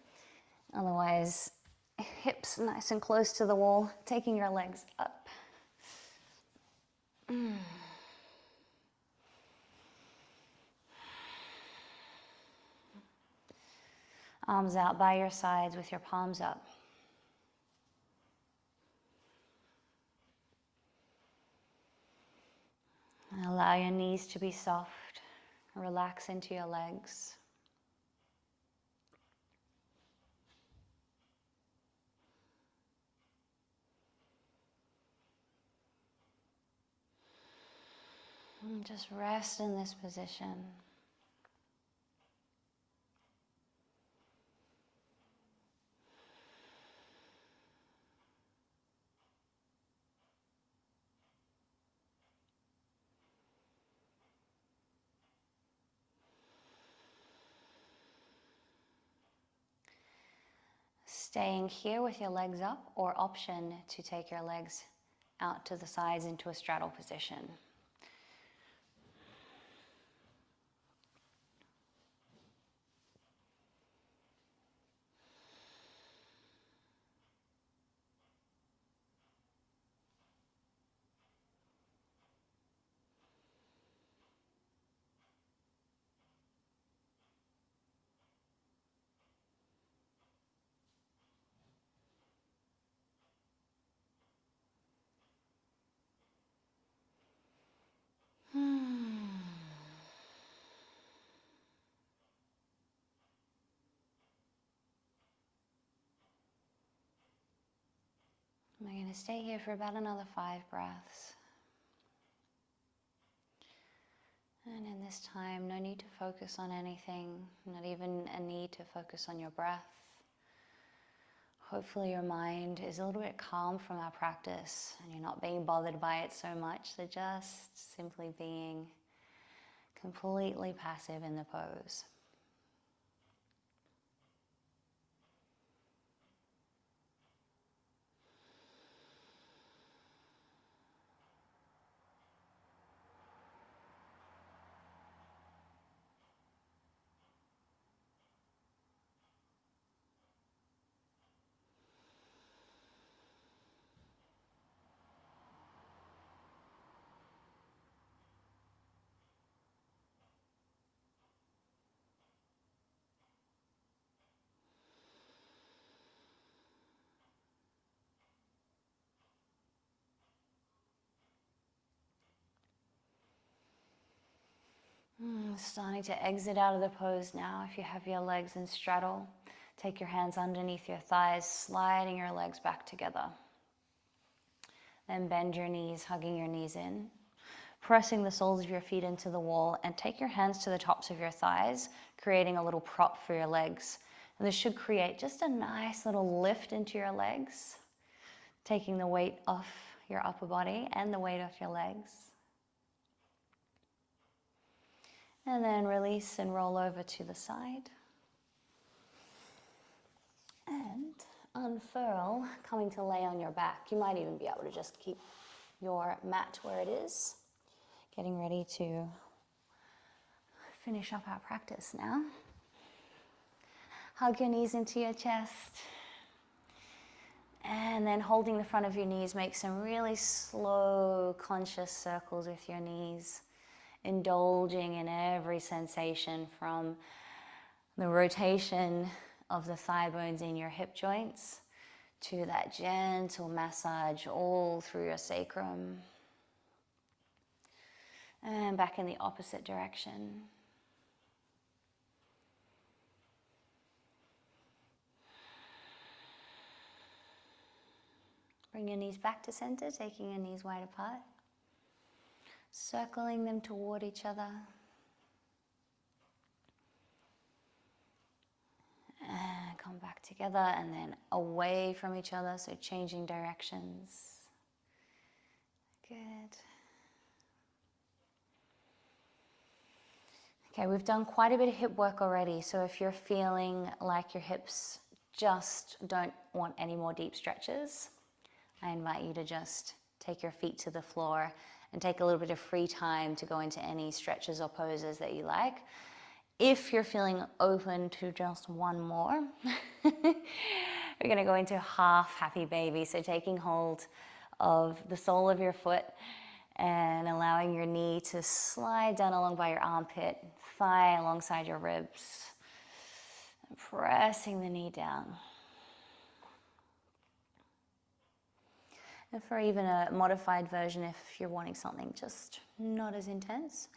Otherwise, hips nice and close to the wall, taking your legs up. Arms out by your sides with your palms up. And allow your knees to be soft. Relax into your legs. And just rest in this position. Staying here with your legs up, or option to take your legs out to the sides into a straddle position. We're going to stay here for about another 5 breaths. And in this time, no need to focus on anything, not even a need to focus on your breath. Hopefully your mind is a little bit calm from our practice and you're not being bothered by it so much. So just simply being completely passive in the pose. Starting to exit out of the pose now. If you have your legs in straddle, take your hands underneath your thighs, sliding your legs back together. Then bend your knees, hugging your knees in, pressing the soles of your feet into the wall, and take your hands to the tops of your thighs, creating a little prop for your legs. And this should create just a nice little lift into your legs. taking the weight off your upper body and the weight off your legs. And then release and roll over to the side. And unfurl, coming to lay on your back. You might even be able to just keep your mat where it is. Getting ready to finish up our practice now. Hug your knees into your chest. And then holding the front of your knees, make some really slow, conscious circles with your knees, indulging in every sensation from the rotation of the thigh bones in your hip joints to that gentle massage all through your sacrum. And back in the opposite direction. Bring your knees back to center, taking your knees wide apart. Circling them toward each other. And come back together and then away from each other, so changing directions. Good. Okay, we've done quite a bit of hip work already, so if you're feeling like your hips just don't want any more deep stretches, I invite you to just take your feet to the floor and take a little bit of free time to go into any stretches or poses that you like. If you're feeling open to just one more, we're going to go into half happy baby. So taking hold of the sole of your foot and allowing your knee to slide down along by your armpit, thigh alongside your ribs, and pressing the knee down. And for even a modified version, if you're wanting something just not as intense,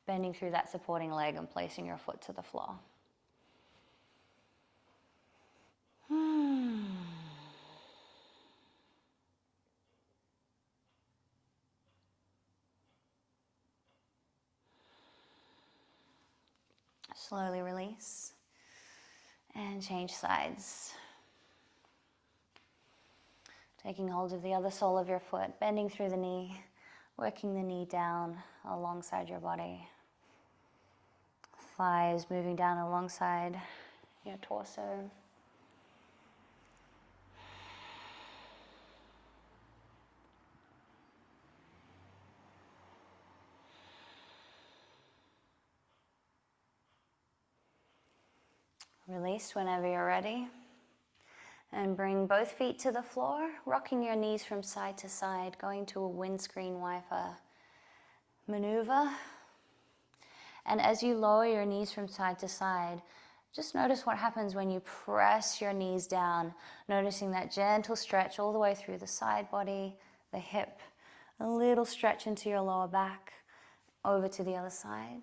bending through that supporting leg and placing your foot to the floor. Slowly release and change sides. Taking hold of the other sole of your foot, bending through the knee, working the knee down alongside your body. Thighs moving down alongside your torso. Release whenever you're ready. And bring both feet to the floor, rocking your knees from side to side, going to a windscreen wiper maneuver. And as you lower your knees from side to side, just notice what happens when you press your knees down, noticing that gentle stretch all the way through the side body, the hip, a little stretch into your lower back, over to the other side.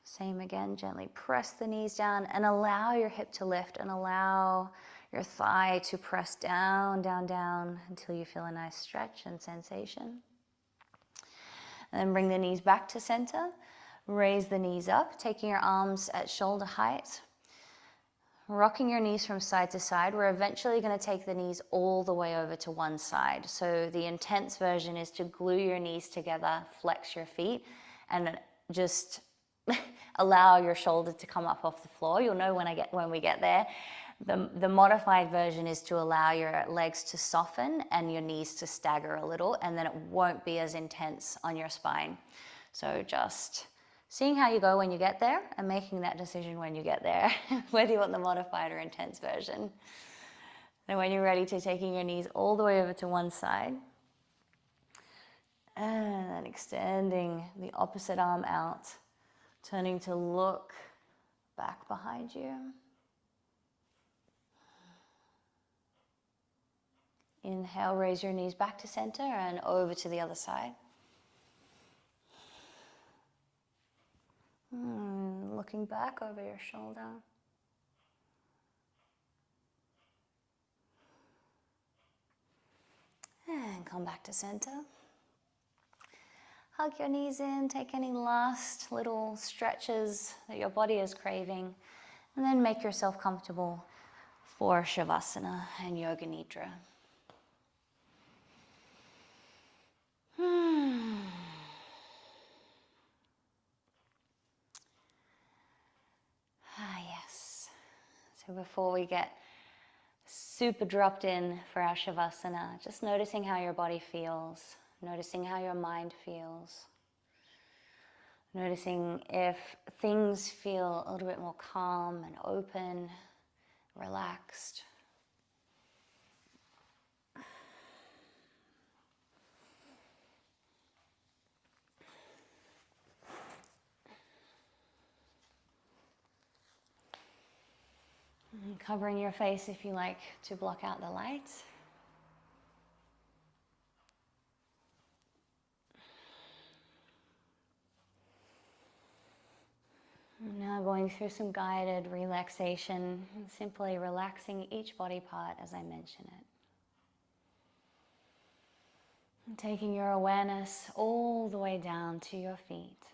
Same again, gently press the knees down and allow your hip to lift and allow your thigh to press down, down, down until you feel a nice stretch and sensation. And then bring the knees back to center. Raise the knees up, taking your arms at shoulder height. Rocking your knees from side to side. We're eventually going to take the knees all the way over to one side. So the intense version is to glue your knees together, flex your feet, and just allow your shoulder to come up off the floor. You'll know when we get there. The modified version is to allow your legs to soften and your knees to stagger a little, and then it won't be as intense on your spine. So just seeing how you go when you get there and making that decision when you get there, whether you want the modified or intense version. Then when you're ready to taking your knees all the way over to one side, and then extending the opposite arm out, turning to look back behind you. Inhale, raise your knees back to center and over to the other side. Looking back over your shoulder. And come back to center. Hug your knees in, take any last little stretches that your body is craving, and then make yourself comfortable for Shavasana and Yoga Nidra. Yes. So before we get super dropped in for our Shavasana, just noticing how your body feels, noticing how your mind feels, noticing if things feel a little bit more calm and open, relaxed. And covering your face if you like to block out the light. Now going through some guided relaxation, simply relaxing each body part as I mention it. And taking your awareness all the way down to your feet.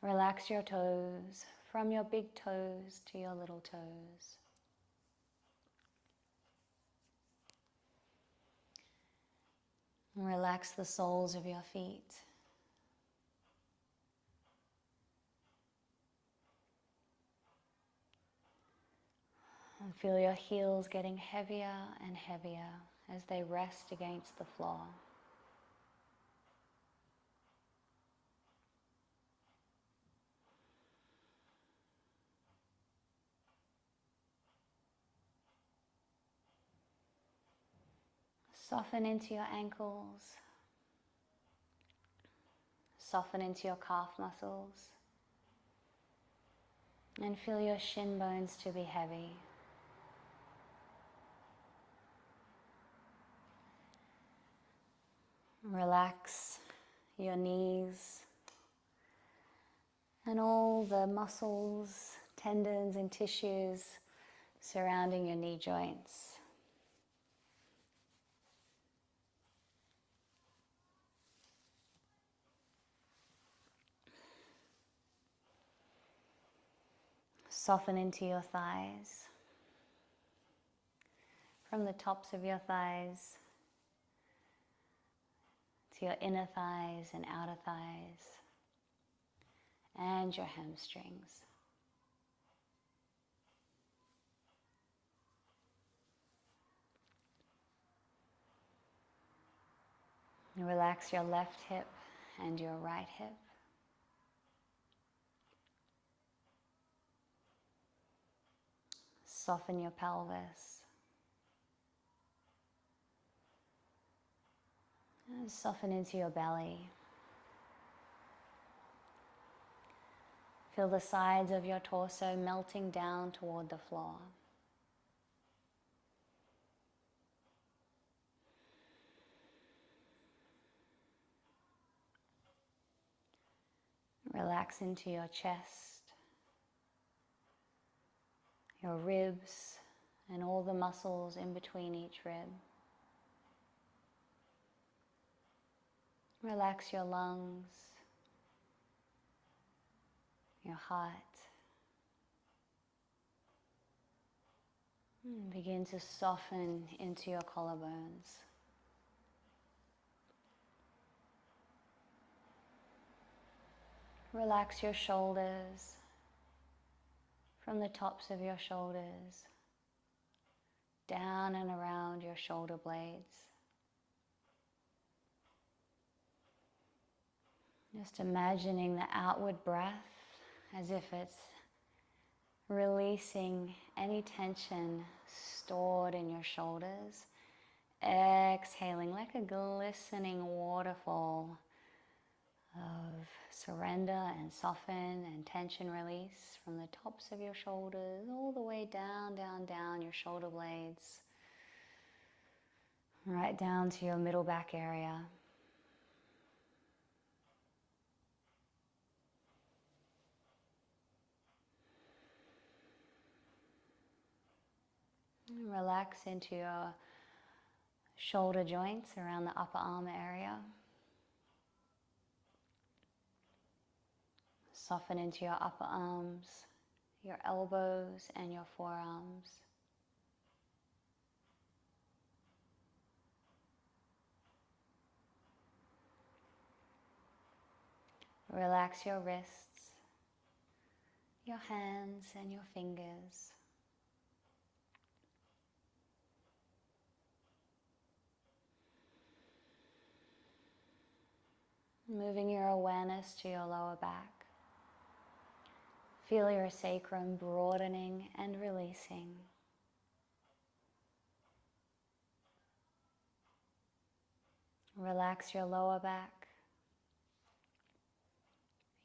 Relax your toes, from your big toes to your little toes. And relax the soles of your feet. And feel your heels getting heavier and heavier as they rest against the floor. Soften into your ankles. Soften into your calf muscles. And feel your shin bones to be heavy. Relax your knees and all the muscles, tendons, and tissues surrounding your knee joints. Soften into your thighs. From the tops of your thighs to your inner thighs and outer thighs and your hamstrings. And relax your left hip and your right hip. Soften your pelvis. And soften into your belly. Feel the sides of your torso melting down toward the floor. Relax into your chest, your ribs, and all the muscles in between each rib. Relax your lungs, your heart. And begin to soften into your collarbones. Relax your shoulders, from the tops of your shoulders, down and around your shoulder blades. Just imagining the outward breath as if it's releasing any tension stored in your shoulders. Exhaling like a glistening waterfall of surrender and soften and tension release from the tops of your shoulders all the way down, down, down your shoulder blades, right down to your middle back area. And relax into your shoulder joints around the upper arm area. Soften into your upper arms, your elbows, and your forearms. Relax your wrists, your hands and your fingers. Moving your awareness to your lower back. Feel your sacrum broadening and releasing. Relax your lower back,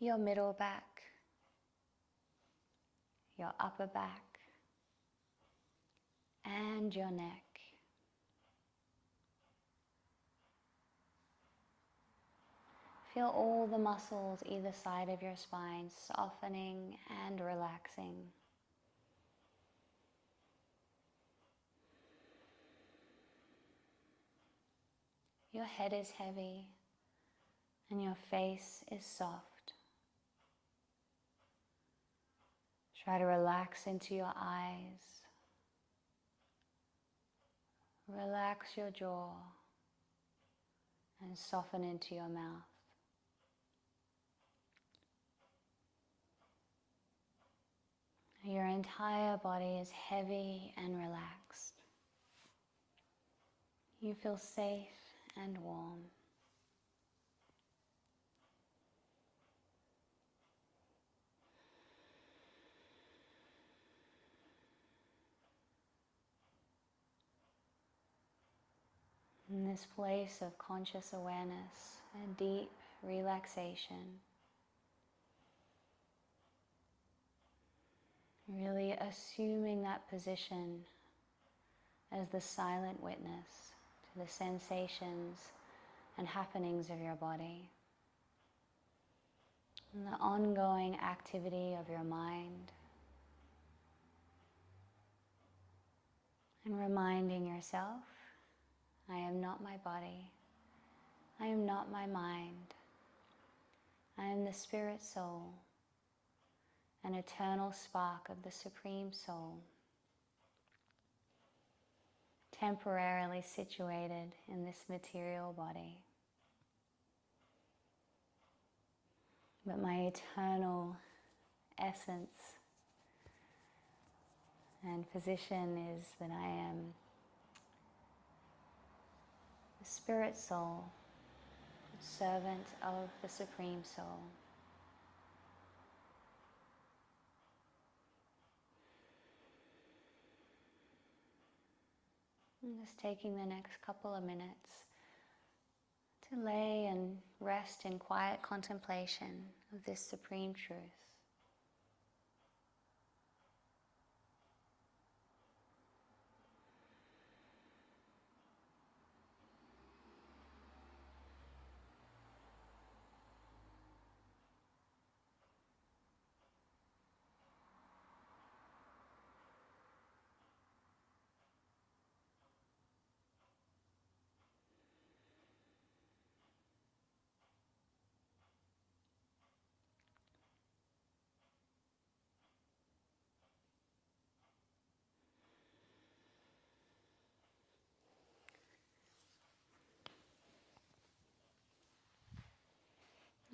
your middle back, your upper back, and your neck. Feel all the muscles either side of your spine softening and relaxing. Your head is heavy and your face is soft. Try to relax into your eyes. Relax your jaw and soften into your mouth. Your entire body is heavy and relaxed. You feel safe and warm. In this place of conscious awareness and deep relaxation, really assuming that position as the silent witness to the sensations and happenings of your body, and the ongoing activity of your mind, and reminding yourself, I am not my body, I am not my mind, I am the spirit soul, an eternal spark of the Supreme Soul, temporarily situated in this material body. But my eternal essence and position is that I am the Spirit Soul, servant of the Supreme Soul. And just taking the next couple of minutes to lay and rest in quiet contemplation of this supreme truth.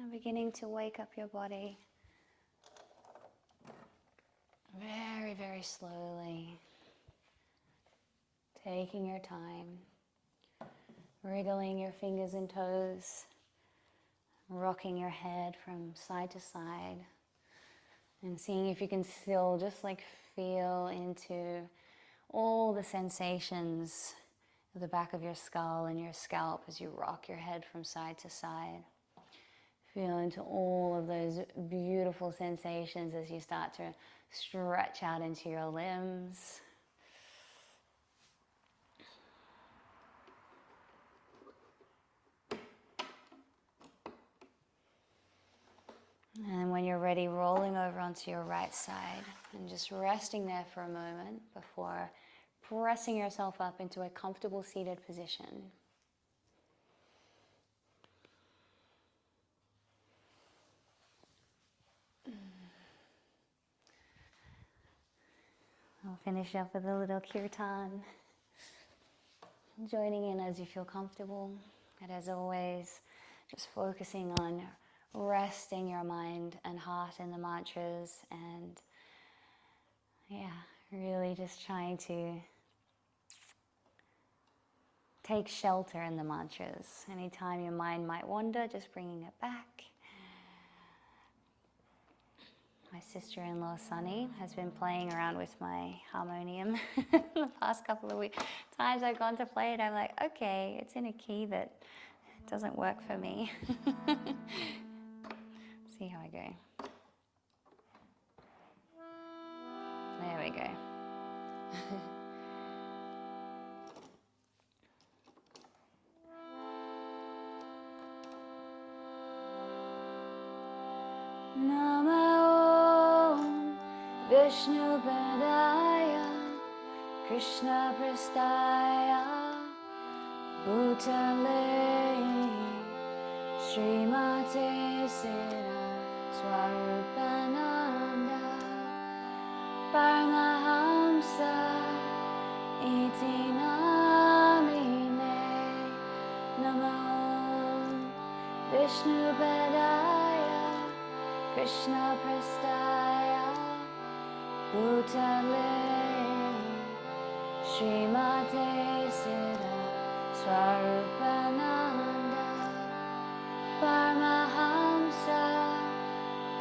Now beginning to wake up your body very, very slowly, taking your time, wriggling your fingers and toes, rocking your head from side to side, and seeing if you can still just like feel into all the sensations of the back of your skull and your scalp as you rock your head from side to side. Feel into all of those beautiful sensations as you start to stretch out into your limbs. And when you're ready, rolling over onto your right side and just resting there for a moment before pressing yourself up into a comfortable seated position. I'll finish up with a little kirtan, joining in as you feel comfortable. And as always, just focusing on resting your mind and heart in the mantras, and yeah, really just trying to take shelter in the mantras. Anytime your mind might wander, just bringing it back. My sister-in-law, Sunny, has been playing around with my harmonium the past couple of times I've gone to play it. I'm like, okay, it's in a key that doesn't work for me. See how I go. There we go. Namo Vishnu Padaya Krishna Prastaya Bhutale Srimate Sira Swarupananda Paramahamsa Iti Namine Namo Vishnu Padaya Krishna Prastaya Bhutale Srimate Sira Swarupananda Paramahamsa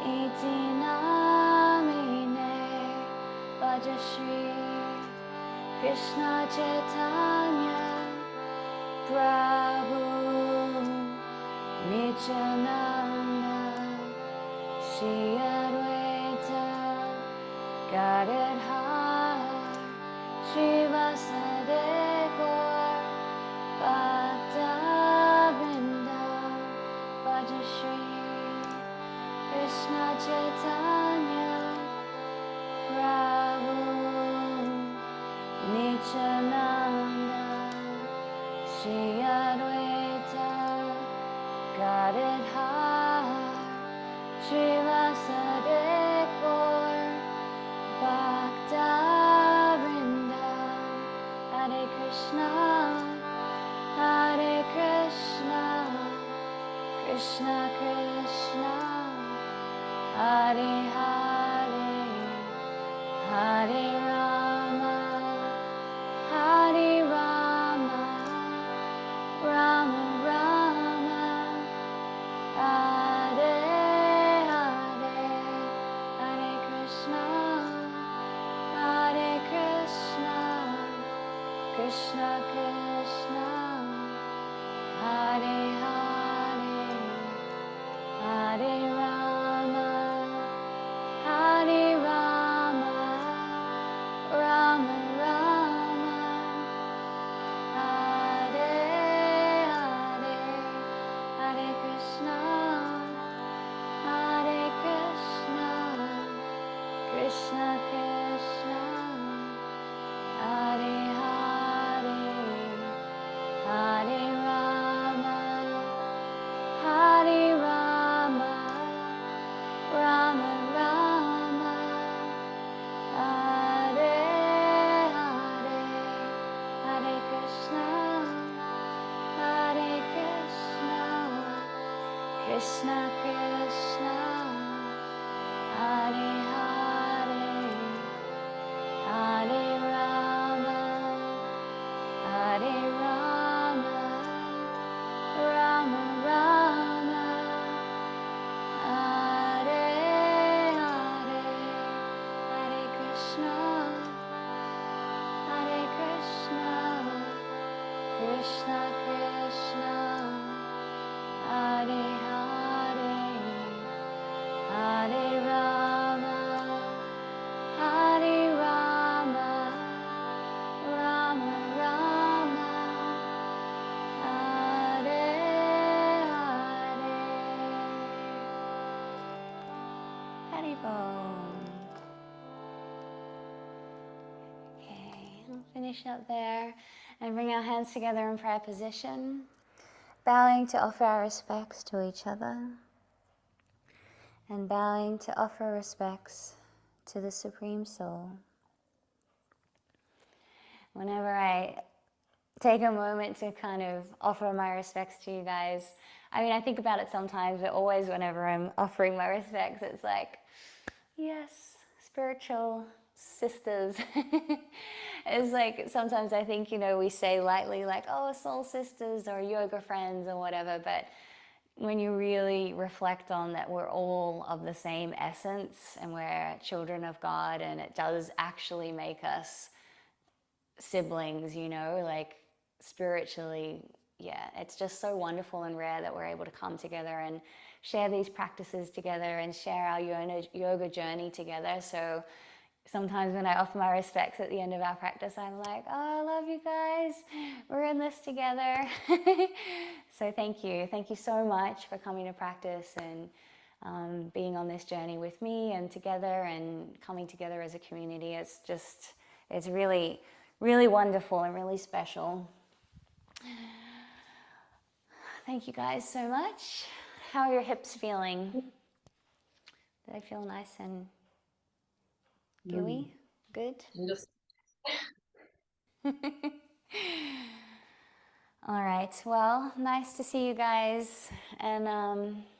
Iti Namine Vajashri Krishna Chaitanya Prabhu Nityananda Shri Advaita Gadadhar Srivasudeva Bhakta-vrinda Vajashri Krishna Chaitanya Prabhu Nityananda Shri Advaita Gadadhar Srivasudeva Bhakta-vrinda. Hare Krishna, Hare Krishna, Krishna Krishna, Hare Hare, Hare Rama, Hare Rama, Rama Rama, Hare Hare, Hare Krishna, Hare Krishna, Krishna Krishna, Hare Hare, Hare Rama, Hare Rama, Rama Rama, Hare Hare, Hare Krishna, Hare Krishna, Krishna Krishna, Hare Hare, Hare Rama, Hare Rama, Rama Rama, Hare Hare, Hare Krishna, Hare Krishna, Krishna Krishna, Hare Hare, Hare Rama, Hare Rama, Rama Rama, Hare Hare, Hare Krishna, Hare Krishna, Krishna Krishna, Hare Hare, Hare Rama, Hare Rama, Rama Rama, Hare Hare. Haribol. Okay, we'll finish up there and bring our hands together in prayer position, bowing to offer our respects to each other and bowing to offer respects to the Supreme Soul. Whenever I take a moment to kind of offer my respects to you guys, I mean, I think about it sometimes, but always whenever I'm offering my respects, it's like, yes, spiritual sisters. It's like sometimes I think, we say lightly like, oh, soul sisters or yoga friends or whatever, but when you really reflect on that, we're all of the same essence and we're children of God, and it does actually make us siblings, like spiritually. Yeah, it's just so wonderful and rare that we're able to come together and share these practices together and share our yoga journey together. So sometimes when I offer my respects at the end of our practice, I'm like, oh, I love you guys. We're in this together. So thank you. Thank you so much for coming to practice and being on this journey with me and together and coming together as a community. It's really, really wonderful and really special. Thank you guys so much. How are your hips feeling? Do they feel nice and gooey? Good? Yes. All right. Well, nice to see you guys, and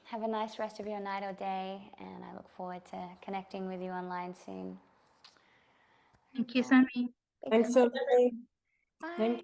have a nice rest of your night or day, and I look forward to connecting with you online soon. Thank you, Sammy. Thanks, Sophie. Bye. Thank